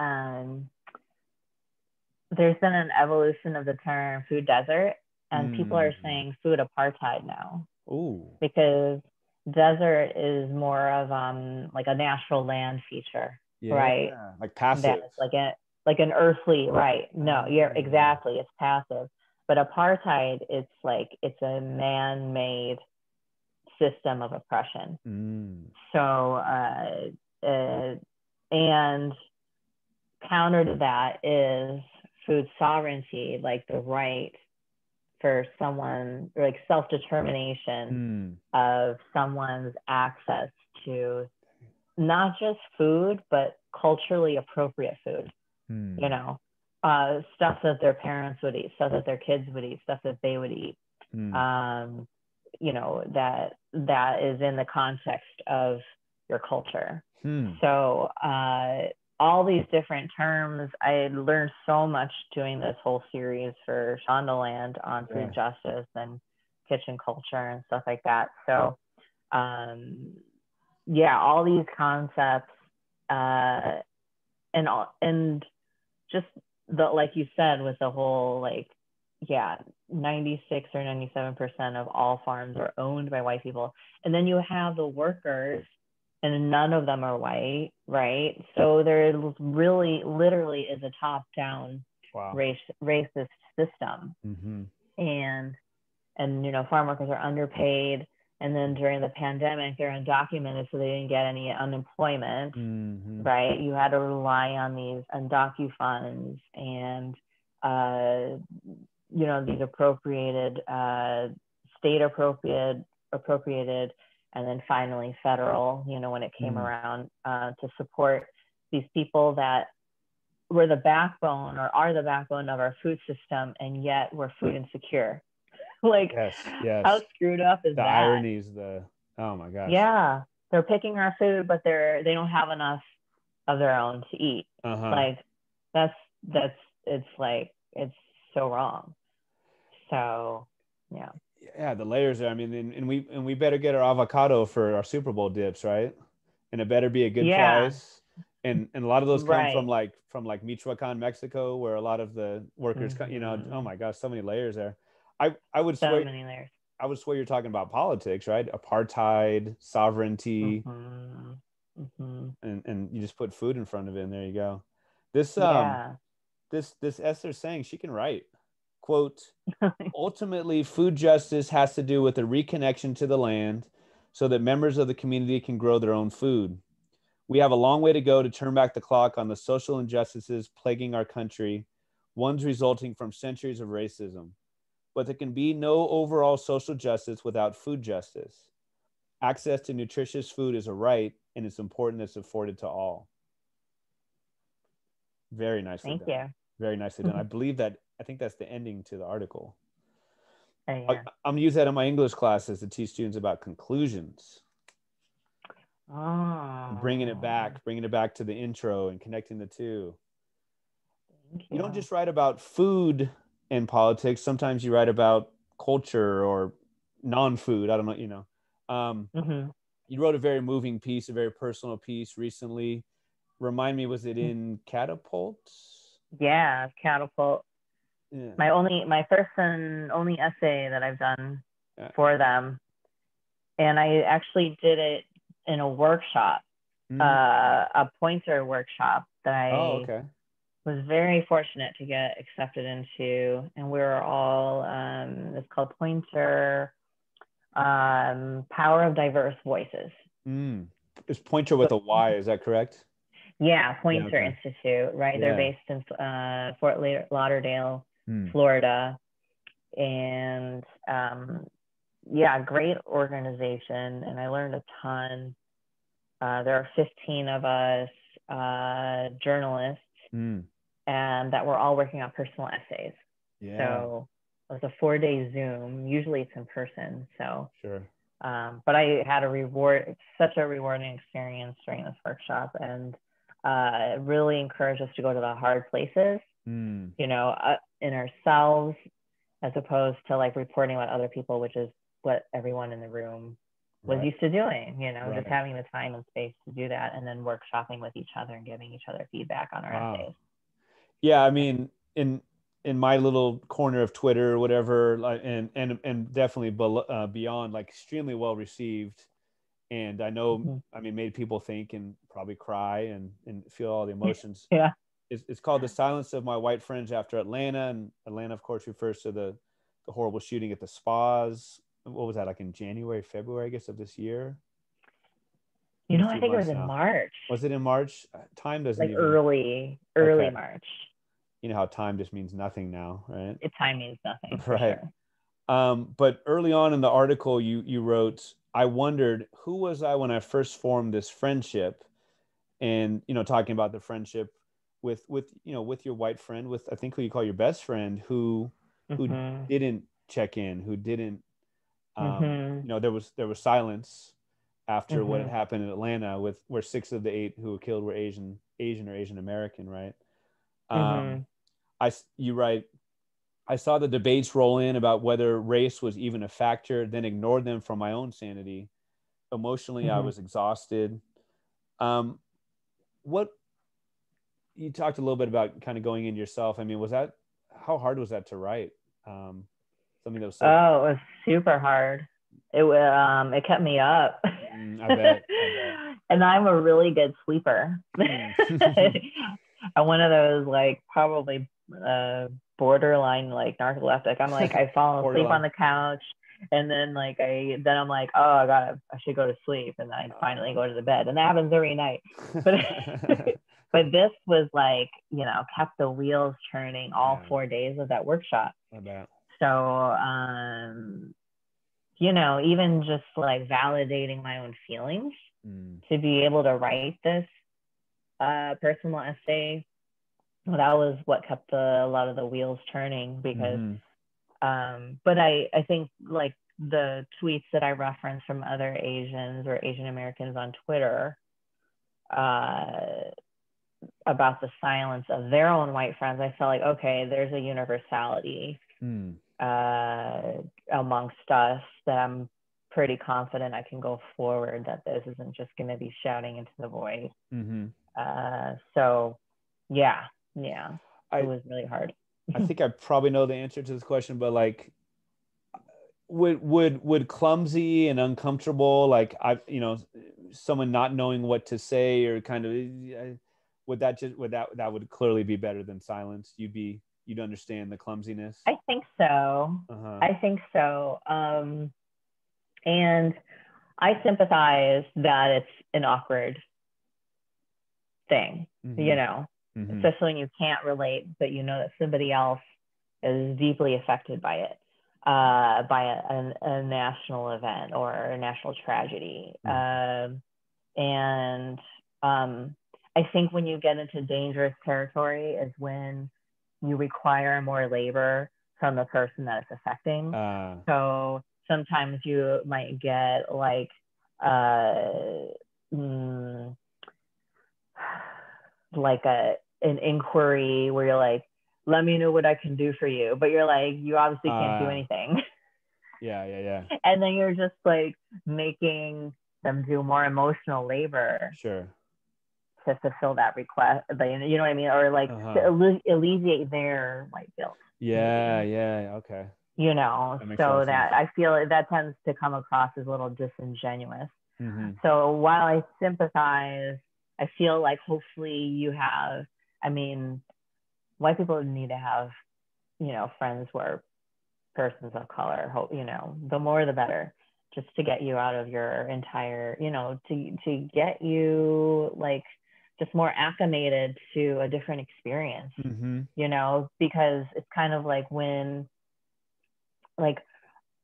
there's been an evolution of the term food desert, and people are saying food apartheid now. Ooh. Because desert is more of like a natural land feature, right? Like passive. That's like an earthly, right? No, yeah, exactly. It's passive. But apartheid, it's a man-made system of oppression. So and counter to that is food sovereignty, like the right for someone, like self-determination of someone's access to not just food, but culturally appropriate food, stuff that their parents would eat, stuff that their kids would eat, stuff that they would eat, that is in the context of your culture. So all these different terms, I learned so much doing this whole series for Shondaland on food justice and kitchen culture and stuff like that. So all these concepts and just like you said, with the whole 96 or 97% of all farms are owned by white people, and then you have the workers, and none of them are white, right? So there really literally is a top-down racist system. and farm workers are underpaid. And then during the pandemic, they're undocumented, so they didn't get any unemployment, right? You had to rely on these DocuFunds and, these appropriated, state appropriated, and then finally federal, when it came around, to support these people that were the backbone or are the backbone of our food system, and yet we're food insecure. Like, yes. How screwed up is the that? ironies, oh my gosh. Yeah, they're picking our food, but they don't have enough of their own to eat. Like, it's so wrong. So yeah, the layers there. I mean, and we better get our avocado for our Super Bowl dips, right? And it better be a good price. And a lot of those come from Michoacan, Mexico, where a lot of the workers oh my gosh, so many layers there. I would swear many layers. I would swear you're talking about politics, right? Apartheid, sovereignty, and you just put food in front of it, and there you go. This Esther Tseng, she can write. Quote, ultimately, food justice has to do with a reconnection to the land so that members of the community can grow their own food. We have a long way to go to turn back the clock on the social injustices plaguing our country, ones resulting from centuries of racism. But there can be no overall social justice without food justice. Access to nutritious food is a right, and it's important that it's afforded to all. Very nicely done. Thank you. Very nicely done. I think that's the ending to the article. Yeah. I'm going to use that in my English classes to teach students about conclusions. Bringing it back to the intro and connecting the two. You don't just write about food and politics. Sometimes you write about culture or non-food. I don't know, You wrote a very moving piece, a very personal piece recently. Remind me, was it in Catapult? Yeah, Catapult. Yeah. My first and only essay that I've done for them. And I actually did it in a workshop, a pointer workshop that I was very fortunate to get accepted into. And we were all, it's called Pointer, Power of Diverse Voices. It's Pointer with a Y, is that correct? Yeah, Pointer Institute, right? Yeah. They're based in Fort Lauderdale, Florida. And great organization. And I learned a ton. There are 15 of us journalists, and that we're all working on personal essays. Yeah. So it was a 4-day Zoom. Usually it's in person. So sure. But I had such a rewarding experience during this workshop, and it really encouraged us to go to the hard places, in ourselves, as opposed to like reporting about other people, which is what everyone in the room was used to doing, just having the time and space to do that, and then workshopping with each other and giving each other feedback on our essays. Yeah, I mean, in my little corner of Twitter or whatever, and definitely beyond, like extremely well received. And I know, made people think and probably cry and feel all the emotions. Yeah. It's called The Silence of My White Friends After Atlanta. And Atlanta, of course, refers to the horrible shooting at the spas. What was that, like in January, February, I guess, of this year? I think it was in March. Was it in March? Time doesn't like early March. You know how time just means nothing now, right? Time means nothing, right? Sure. But early on in the article, you wrote, I wondered, who was I when I first formed this friendship? And, talking about the friendship with your white friend, with I think who you call your best friend, who didn't check in, who didn't, there was silence after what had happened in Atlanta, where 6 of the 8 who were killed were Asian or Asian American, right? You write, I saw the debates roll in about whether race was even a factor, then ignored them for my own sanity. Emotionally, I was exhausted. What you talked a little bit about kind of going into yourself. I mean, how hard was that to write? Something that was it was super hard. It kept me up. I bet. And I'm a really good sleeper. I'm one of those, like, probably borderline like narcoleptic. I'm like, I fall asleep on the couch, and then like I'm like, oh, I should go to sleep, and then I finally go to the bed, and that happens every night. But but this was like, you know, kept the wheels turning all 4 days of that workshop. I bet. So you know, even just like validating my own feelings to be able to write this personal essay, that was what kept a lot of the wheels turning. Because but I think like the tweets that I referenced from other Asians or Asian Americans on Twitter about the silence of their own white friends, I felt like, okay, there's a universality amongst us that I'm pretty confident I can go forward, that this isn't just going to be shouting into the void. So yeah, it was really hard. I think I probably know the answer to this question, but like, would clumsy and uncomfortable, like someone not knowing what to say, or kind of, that would clearly be better than silence? You'd understand the clumsiness. I think so. I think so. And I sympathize that it's an awkward thing, you know, especially when you can't relate, but you know that somebody else is deeply affected by it, by a national event or a national tragedy. And I think when you get into dangerous territory is when you require more labor from the person that it's affecting. So sometimes you might get like an inquiry where you're like, let me know what I can do for you, but you're like, you obviously can't do anything. Yeah. And then you're just like making them do more emotional labor. Sure. To fulfill that request, you know what I mean? Or like to alleviate their white guilt. Yeah. Okay. You know, so that I feel like that tends to come across as a little disingenuous. So while I sympathize, I feel like hopefully you have, I mean, white people need to have, you know, friends who are persons of color. You know, the more the better, just to get you out of your entire, you know, to get you like just more acclimated to a different experience, you know, because it's kind of like when like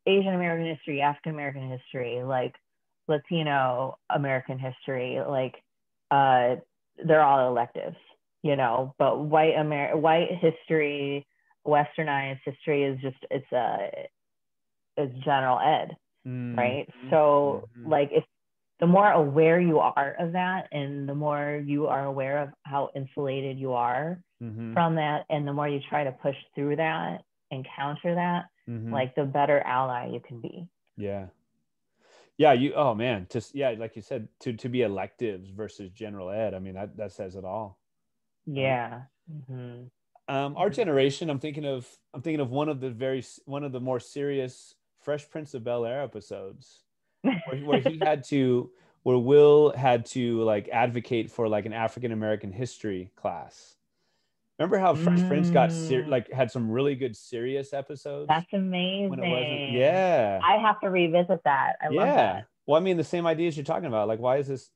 Asian American history, African American history, like Latino American history, like they're all electives, you know, but white history, Westernized history is just, it's general ed, right? So like if the more aware you are of that, and the more you are aware of how insulated you are from that, and the more you try to push through that and counter that, like the better ally you can be. Yeah, oh man, just like you said, to be electives versus general ed. I mean, that says it all. Yeah. Our generation, I'm thinking of one of the more serious Fresh Prince of Bel-Air episodes, where Will had to like advocate for like an African American history class. Remember how Fresh Prince had some really good serious episodes? That's amazing. When it wasn't, yeah. I have to revisit that. I love that. Well, I mean, the same ideas you're talking about. Like, why is this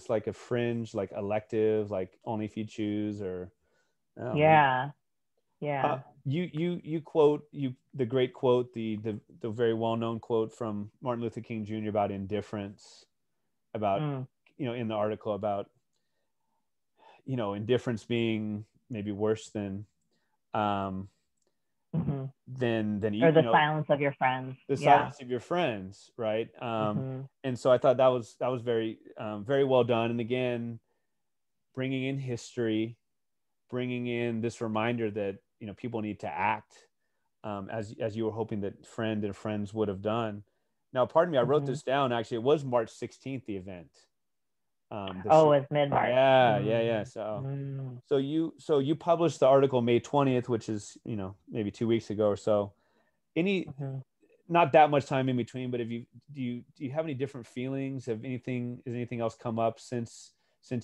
like a fringe, like elective, like only if you choose, or yeah. You quote the great quote, the very well-known quote from Martin Luther King Jr. about indifference, about in the article about indifference being maybe worse than or the silence of your friends. Silence of your friends, right? And so I thought that was very very well done. And again, bringing in history, bringing in this reminder that people need to act as you were hoping that Friend and Friends would have done. Now, pardon me, I wrote this down. Actually, it was March 16th, the event. It's mid-March. Yeah. So you published the article May 20th, which is maybe 2 weeks ago or so. Not that much time in between, but do you have any different feelings? Has anything else come up since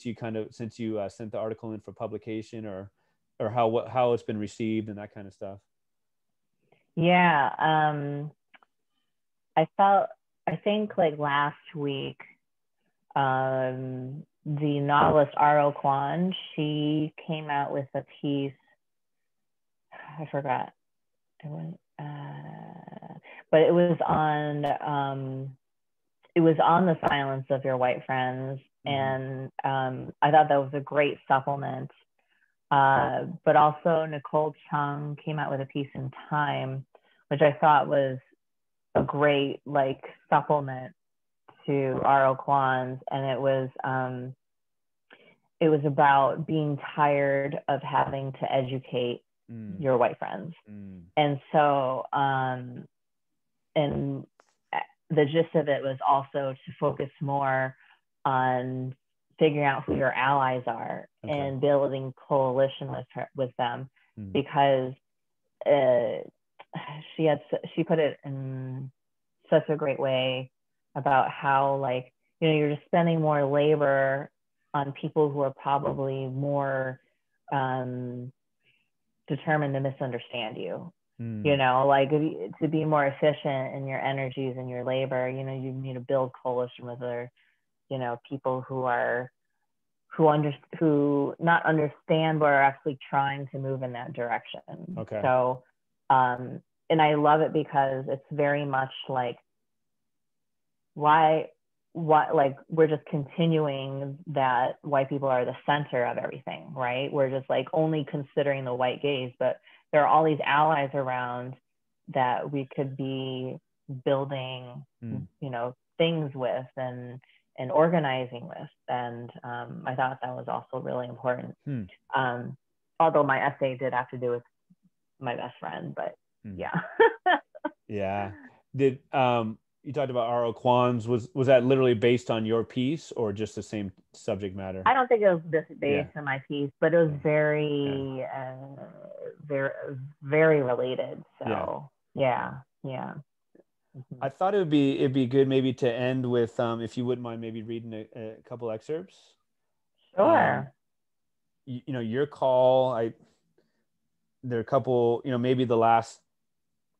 you sent the article in for publication, or or how it's been received and that kind of stuff? Yeah. I think like last week, the novelist R.O. Kwan, she came out with a piece. I forgot. But it was on the silence of your white friends, and I thought that was a great supplement. But also Nicole Chung came out with a piece in Time, which I thought was a great like supplement to R.O. Kwan's, and it was about being tired of having to educate your white friends. And so and the gist of it was also to focus more on figuring out who your allies are and building coalition with them, because she put it in such a great way about how, like, you know, you're just spending more labor on people who are probably more determined to misunderstand you. You know, like, to be more efficient in your energies and your labor, you know, you need to build coalition with other, you know, people who not understand but are actually trying to move in that direction. So and I love it because it's very much like, what like, we're just continuing that white people are the center of everything, right? We're just like only considering the white gaze, but there are all these allies around that we could be building you know, things with and organizing with. And I thought that was also really important. Although my essay did have to do with my best friend, but yeah. Yeah. Did you talked about R.O. Kwan's, was that literally based on your piece or just the same subject matter? I don't think it was based on my piece, but it was very very related. So yeah. I thought it'd be good maybe to end with, if you wouldn't mind maybe reading a couple excerpts. Sure. You know, your call, there are a couple, you know, maybe the last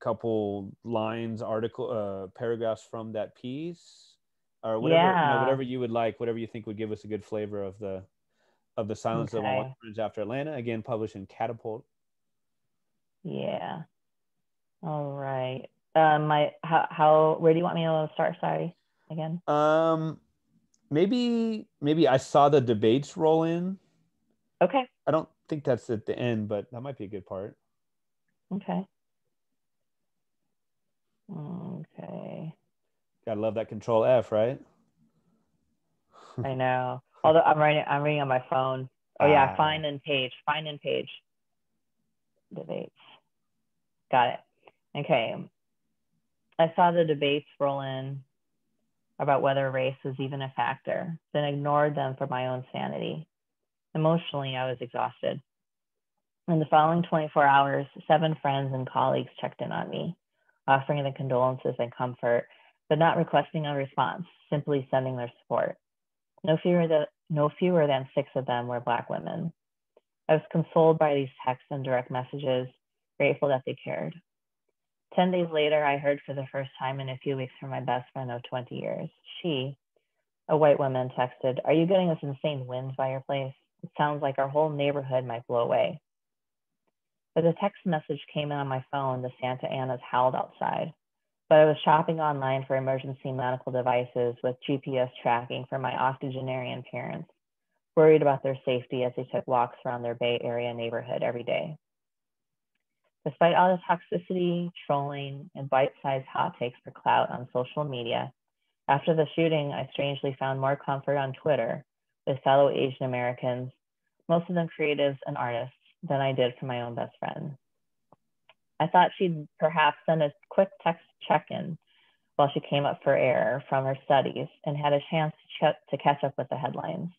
couple lines, paragraphs from that piece, or whatever, you know, whatever you would like, whatever you think would give us a good flavor of the silence of my white friends after Atlanta, again published in Catapult. Yeah. All right. Where do you want me to start? Sorry, again. Maybe I saw the debates roll in. Okay. I don't think that's at the end, but that might be a good part. Okay. Gotta love that Control F, right? I know. Although I'm reading on my phone. Oh yeah, find and page. Debates. Got it. Okay. I saw the debates roll in about whether race was even a factor, then ignored them for my own sanity. Emotionally, I was exhausted. In the following 24 hours, 7 friends and colleagues checked in on me, offering the condolences and comfort, but not requesting a response, simply sending their support. No fewer than 6 of them were Black women. I was consoled by these texts and direct messages, grateful that they cared. 10 days later, I heard for the first time in a few weeks from my best friend of 20 years. She, a white woman, texted, "Are you getting this insane wind by your place? It sounds like our whole neighborhood might blow away." But the text message came in on my phone, the Santa Anas howled outside. But I was shopping online for emergency medical devices with GPS tracking for my octogenarian parents, worried about their safety as they took walks around their Bay Area neighborhood every day. Despite all the toxicity, trolling, and bite-sized hot takes for clout on social media, after the shooting, I strangely found more comfort on Twitter with fellow Asian Americans, most of them creatives and artists, than I did for my own best friend. I thought she'd perhaps send a quick text check-in while she came up for air from her studies and had a chance to catch up with the headlines.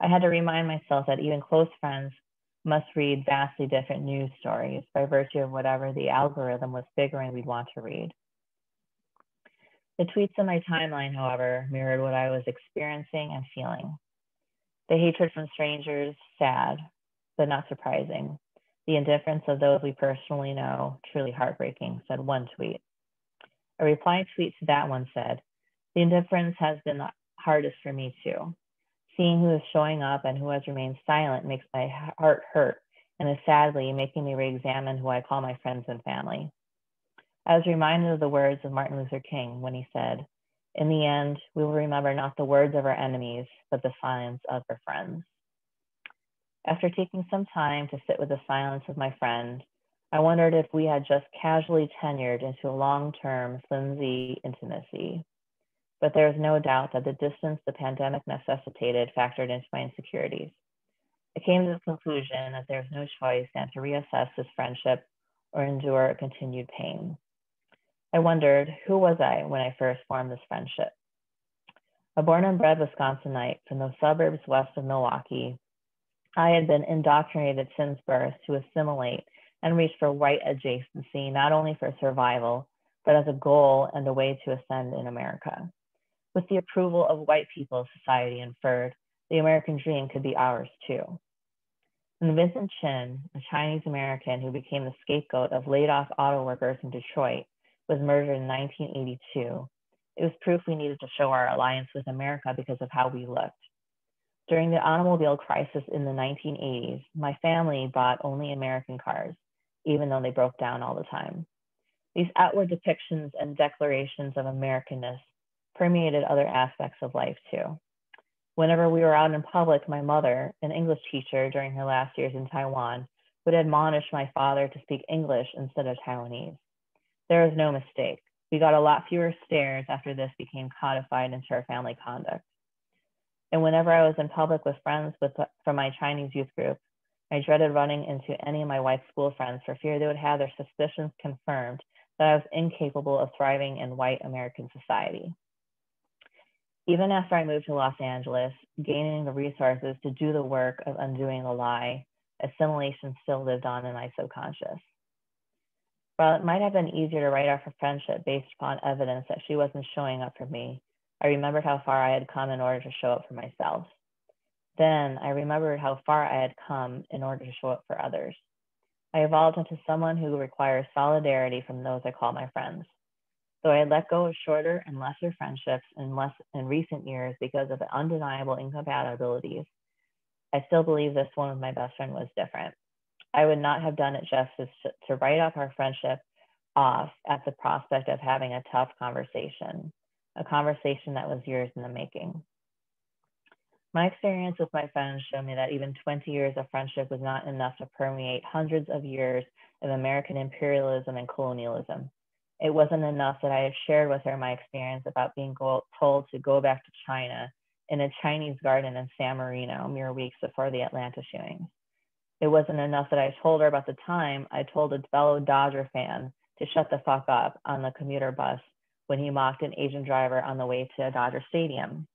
I had to remind myself that even close friends must read vastly different news stories by virtue of whatever the algorithm was figuring we'd want to read. The tweets in my timeline, however, mirrored what I was experiencing and feeling. The hatred from strangers, sad. but not surprising. The indifference of those we personally know, truly heartbreaking, said one tweet. A reply tweet to that one said, the indifference has been the hardest for me too. Seeing who is showing up and who has remained silent makes my heart hurt and is sadly making me re-examine who I call my friends and family. I was reminded of the words of Martin Luther King when he said, in the end, we will remember not the words of our enemies, but the silence of our friends. After taking some time to sit with the silence of my friend, I wondered if we had just casually tenured into a long-term, flimsy intimacy. But there is no doubt that the distance the pandemic necessitated factored into my insecurities. I came to the conclusion that there is no choice than to reassess this friendship or endure a continued pain. I wondered, who was I when I first formed this friendship? A born and bred Wisconsinite from the suburbs west of Milwaukee, I had been indoctrinated since birth to assimilate and reach for white adjacency, not only for survival, but as a goal and a way to ascend in America. With the approval of white people, society inferred, the American dream could be ours too. When Vincent Chin, a Chinese American who became the scapegoat of laid off auto workers in Detroit, was murdered in 1982, it was proof we needed to show our alliance with America because of how we looked. During the automobile crisis in the 1980s, my family bought only American cars, even though they broke down all the time. These outward depictions and declarations of Americanness permeated other aspects of life too. Whenever we were out in public, my mother, an English teacher during her last years in Taiwan, would admonish my father to speak English instead of Taiwanese. There was no mistake. We got a lot fewer stares after this became codified into our family conduct. And whenever I was in public with friends from my Chinese youth group, I dreaded running into any of my white school friends for fear they would have their suspicions confirmed that I was incapable of thriving in white American society. Even after I moved to Los Angeles, gaining the resources to do the work of undoing the lie, assimilation still lived on in my subconscious. While it might have been easier to write off a friendship based upon evidence that she wasn't showing up for me, I remembered how far I had come in order to show up for myself. Then I remembered how far I had come in order to show up for others. I evolved into someone who requires solidarity from those I call my friends. Though I had let go of shorter and lesser friendships in recent years because of the undeniable incompatibilities, I still believe this one with my best friend was different. I would not have done it justice to write up our friendship off at the prospect of having a tough conversation, a conversation that was years in the making. My experience with my friends showed me that even 20 years of friendship was not enough to permeate hundreds of years of American imperialism and colonialism. It wasn't enough that I had shared with her my experience about being told to go back to China in a Chinese garden in San Marino mere weeks before the Atlanta shootings. It wasn't enough that I told her about the time I told a fellow Dodger fan to shut the fuck up on the commuter bus when he mocked an Asian driver on the way to a Dodger stadium.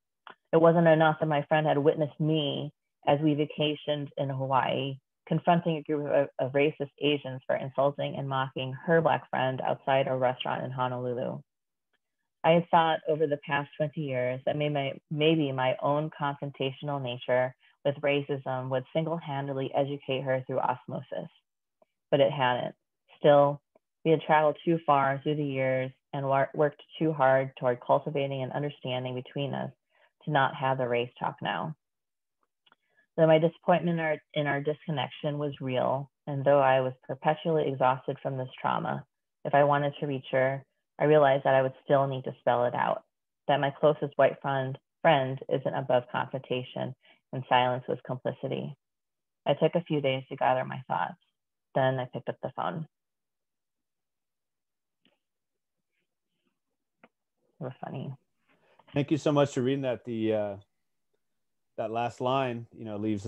It wasn't enough that my friend had witnessed me as we vacationed in Hawaii, confronting a group of racist Asians for insulting and mocking her Black friend outside a restaurant in Honolulu. I had thought over the past 20 years that maybe my own confrontational nature with racism would single-handedly educate her through osmosis, but it hadn't. Still, we had traveled too far through the years and worked too hard toward cultivating an understanding between us to not have the race talk now. Though my disappointment in our disconnection was real, and though I was perpetually exhausted from this trauma, if I wanted to reach her, I realized that I would still need to spell it out, that my closest white friend isn't above confrontation, and silence was complicity. I took a few days to gather my thoughts. Then I picked up the phone. It was funny. Thank you so much for reading that. That last line, leaves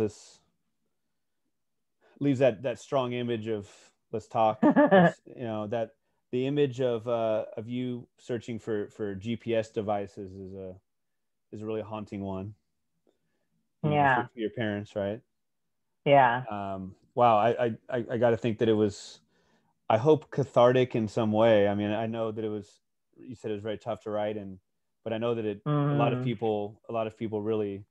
that strong image of let's talk. That the image of you searching for GPS devices is a really haunting one. Yeah. For your parents, right? Yeah. Wow. I got to think that it was, I hope, cathartic in some way. I mean, I know that you said it was very tough to write, but I know that a lot of people really,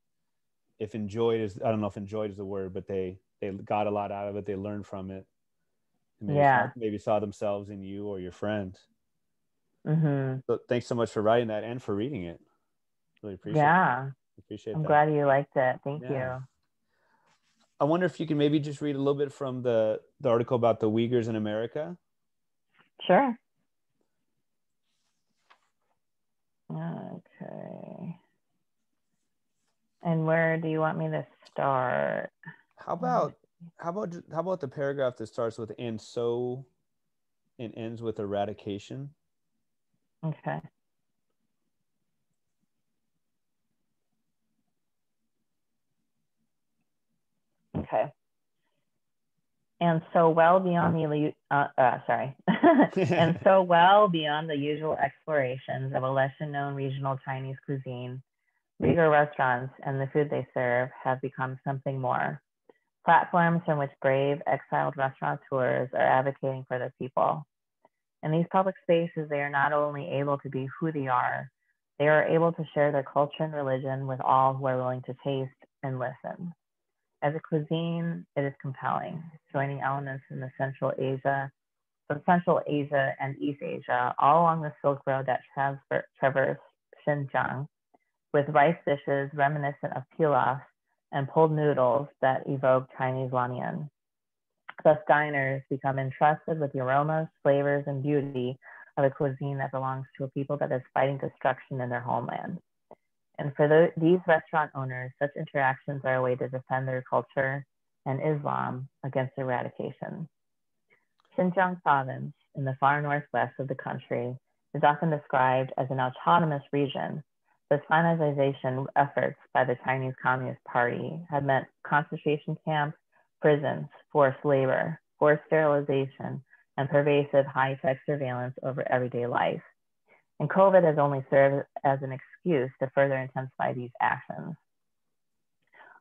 I don't know if enjoyed is the word, but they they got a lot out of it. They learned from it. And Yeah. maybe saw themselves in you or your friend. Mm-hmm. So thanks so much for writing that and for reading it. Really Yeah. appreciate I'm that. glad you liked it. Thank Yeah. you. I wonder if you can maybe just read a little bit from the article about the Uyghurs in America. Sure. Okay. And where do you want me to start? How about the paragraph that starts with "and so" and ends with "eradication"? Okay. Okay. And so well beyond the and so well beyond the usual explorations of a lesser known regional Chinese cuisine, Uyghur restaurants and the food they serve have become something more. Platforms from which brave exiled restaurateurs are advocating for their people. In these public spaces, they are not only able to be who they are able to share their culture and religion with all who are willing to taste and listen. As a cuisine, it is compelling, joining elements from Central Asia and East Asia, all along the Silk Road that traverse Xinjiang, with rice dishes reminiscent of pilaf and pulled noodles that evoke Chinese ramen. Thus, diners become entrusted with the aromas, flavors, and beauty of a cuisine that belongs to a people that is fighting destruction in their homeland. And for these restaurant owners, such interactions are a way to defend their culture and Islam against eradication. Xinjiang province, in the far northwest of the country, is often described as an autonomous region, but Sinization efforts by the Chinese Communist Party have meant concentration camps, prisons, forced labor, forced sterilization, and pervasive high-tech surveillance over everyday life. And COVID has only served as an excuse to further intensify these actions.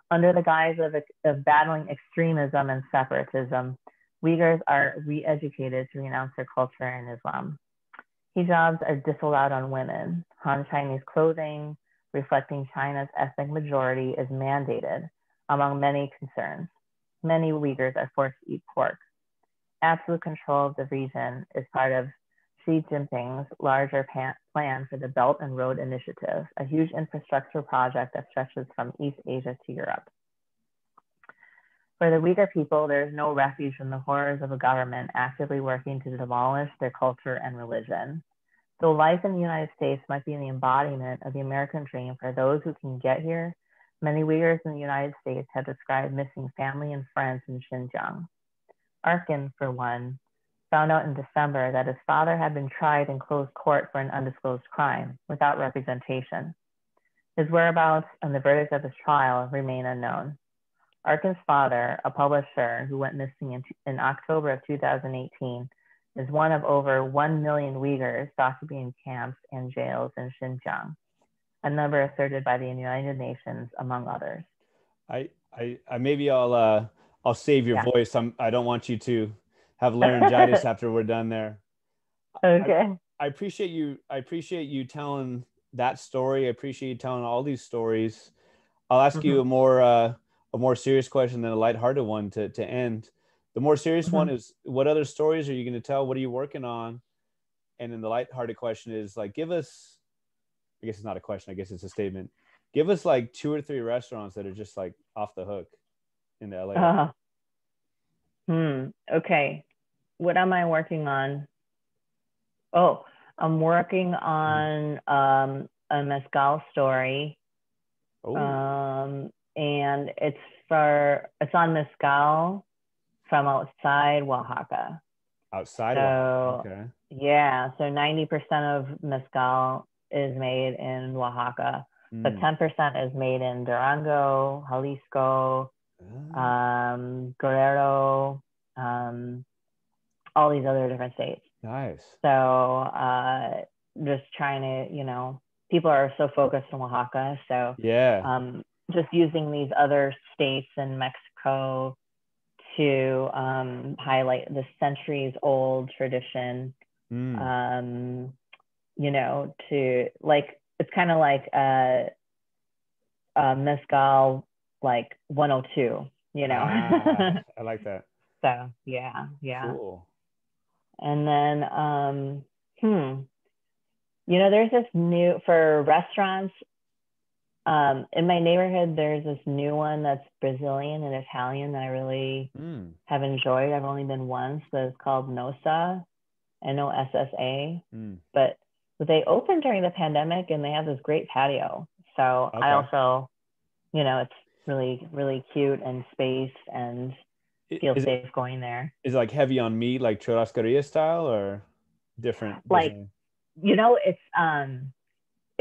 Under the guise of battling extremism and separatism, Uyghurs are re-educated to renounce their culture and Islam. Hijabs are disallowed on women. Han Chinese clothing, reflecting China's ethnic majority, is mandated, among many concerns. Many Uyghurs are forced to eat pork. Absolute control of the region is part of Xi Jinping's larger plan for the Belt and Road Initiative, a huge infrastructure project that stretches from East Asia to Europe. For the Uyghur people, there is no refuge from the horrors of a government actively working to demolish their culture and religion. Though life in the United States might be the embodiment of the American dream for those who can get here, many Uyghurs in the United States have described missing family and friends in Xinjiang. Arkin, for one, found out in December that his father had been tried in closed court for an undisclosed crime without representation. His whereabouts and the verdict of his trial remain unknown. Arkin's father, a publisher who went missing in October of 2018, is one of over 1 million Uyghurs thought to be in camps and jails in Xinjiang, a number asserted by the United Nations, among others. I maybe I'll save your voice. I don't want you to have laryngitis after we're done there. Okay. I appreciate you telling that story. I appreciate you telling all these stories. I'll ask you a more serious question than a lighthearted one to end. The more serious one is, what other stories are you going to tell? What are you working on? And then the lighthearted question is like, give us, I guess it's not a question, I guess it's a statement. Give us like 2 or 3 restaurants that are just like off the hook in the LA. Okay. What am I working on? Oh, I'm working on a mezcal story. And it's on mezcal from outside Oaxaca. Okay. Yeah, so 90% of mezcal is made in Oaxaca, but 10% is made in Durango, Jalisco, Guerrero, all these other different states. Nice. So just trying to, people are so focused on Oaxaca. So just using these other states in Mexico to highlight the centuries old tradition, to like, it's kind of like mezcal, like 102, you know. I like that. So yeah. Cool. And then there's this new for restaurants. In my neighborhood, there's this new one that's Brazilian and Italian that I really have enjoyed. I've only been once, but it's called Nossa, Nossa. But they opened during the pandemic and they have this great patio. So I also, it's really, really cute and space and feel safe going there. Is it like heavy on meat, like churrascaria style, or different? Like,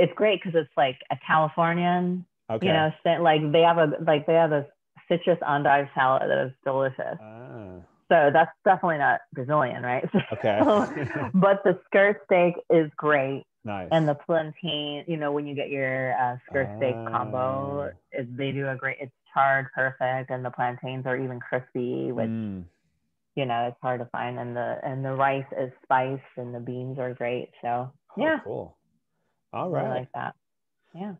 it's great because it's like a Californian, like they have a citrus endive salad that is delicious. So that's definitely not Brazilian, right? Okay. But the skirt steak is great. Nice. And the plantain, when you get your skirt steak combo, they do it's charred perfect, and the plantains are even crispy, which it's hard to find, and the rice is spiced, and the beans are great. So cool. All right. I like that. Yeah.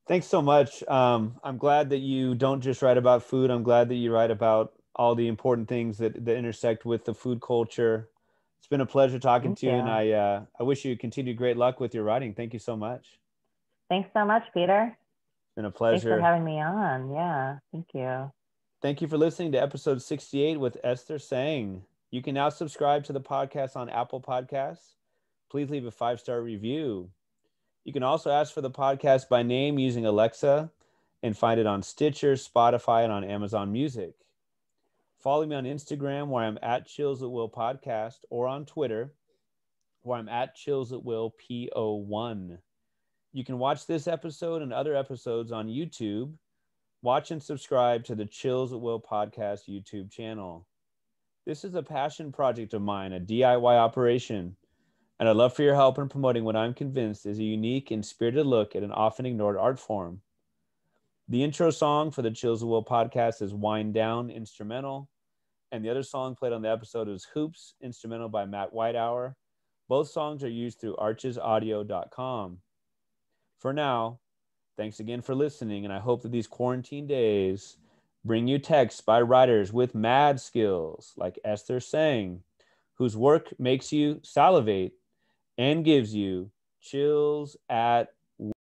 Thanks so much. I'm glad that you don't just write about food. I'm glad that you write about all the important things that intersect with the food culture. It's been a pleasure talking to you, and I wish you continued great luck with your writing. Thank you so much. Thanks so much, Peter. It's been a pleasure. Thanks for having me on. Yeah, thank you. Thank you for listening to episode 68 with Esther Tseng. You can now subscribe to the podcast on Apple Podcasts. Please leave a 5-star review. You can also ask for the podcast by name using Alexa and find it on Stitcher, Spotify, and on Amazon Music. Follow me on Instagram, where I'm at Chills at Will Podcast, or on Twitter, where I'm at Chills at Will PO1. You can watch this episode and other episodes on YouTube. Watch and subscribe to the Chills at Will Podcast YouTube channel. This is a passion project of mine, a DIY operation, and I'd love for your help in promoting what I'm convinced is a unique and spirited look at an often ignored art form. The intro song for the Chills at Will podcast is Wind Down, instrumental, and the other song played on the episode is Hoops, instrumental by Matt Weidauer. Both songs are used through archesaudio.com. For now, thanks again for listening, and I hope that these quarantine days bring you texts by writers with mad skills like Esther Tseng, whose work makes you salivate and gives you chills at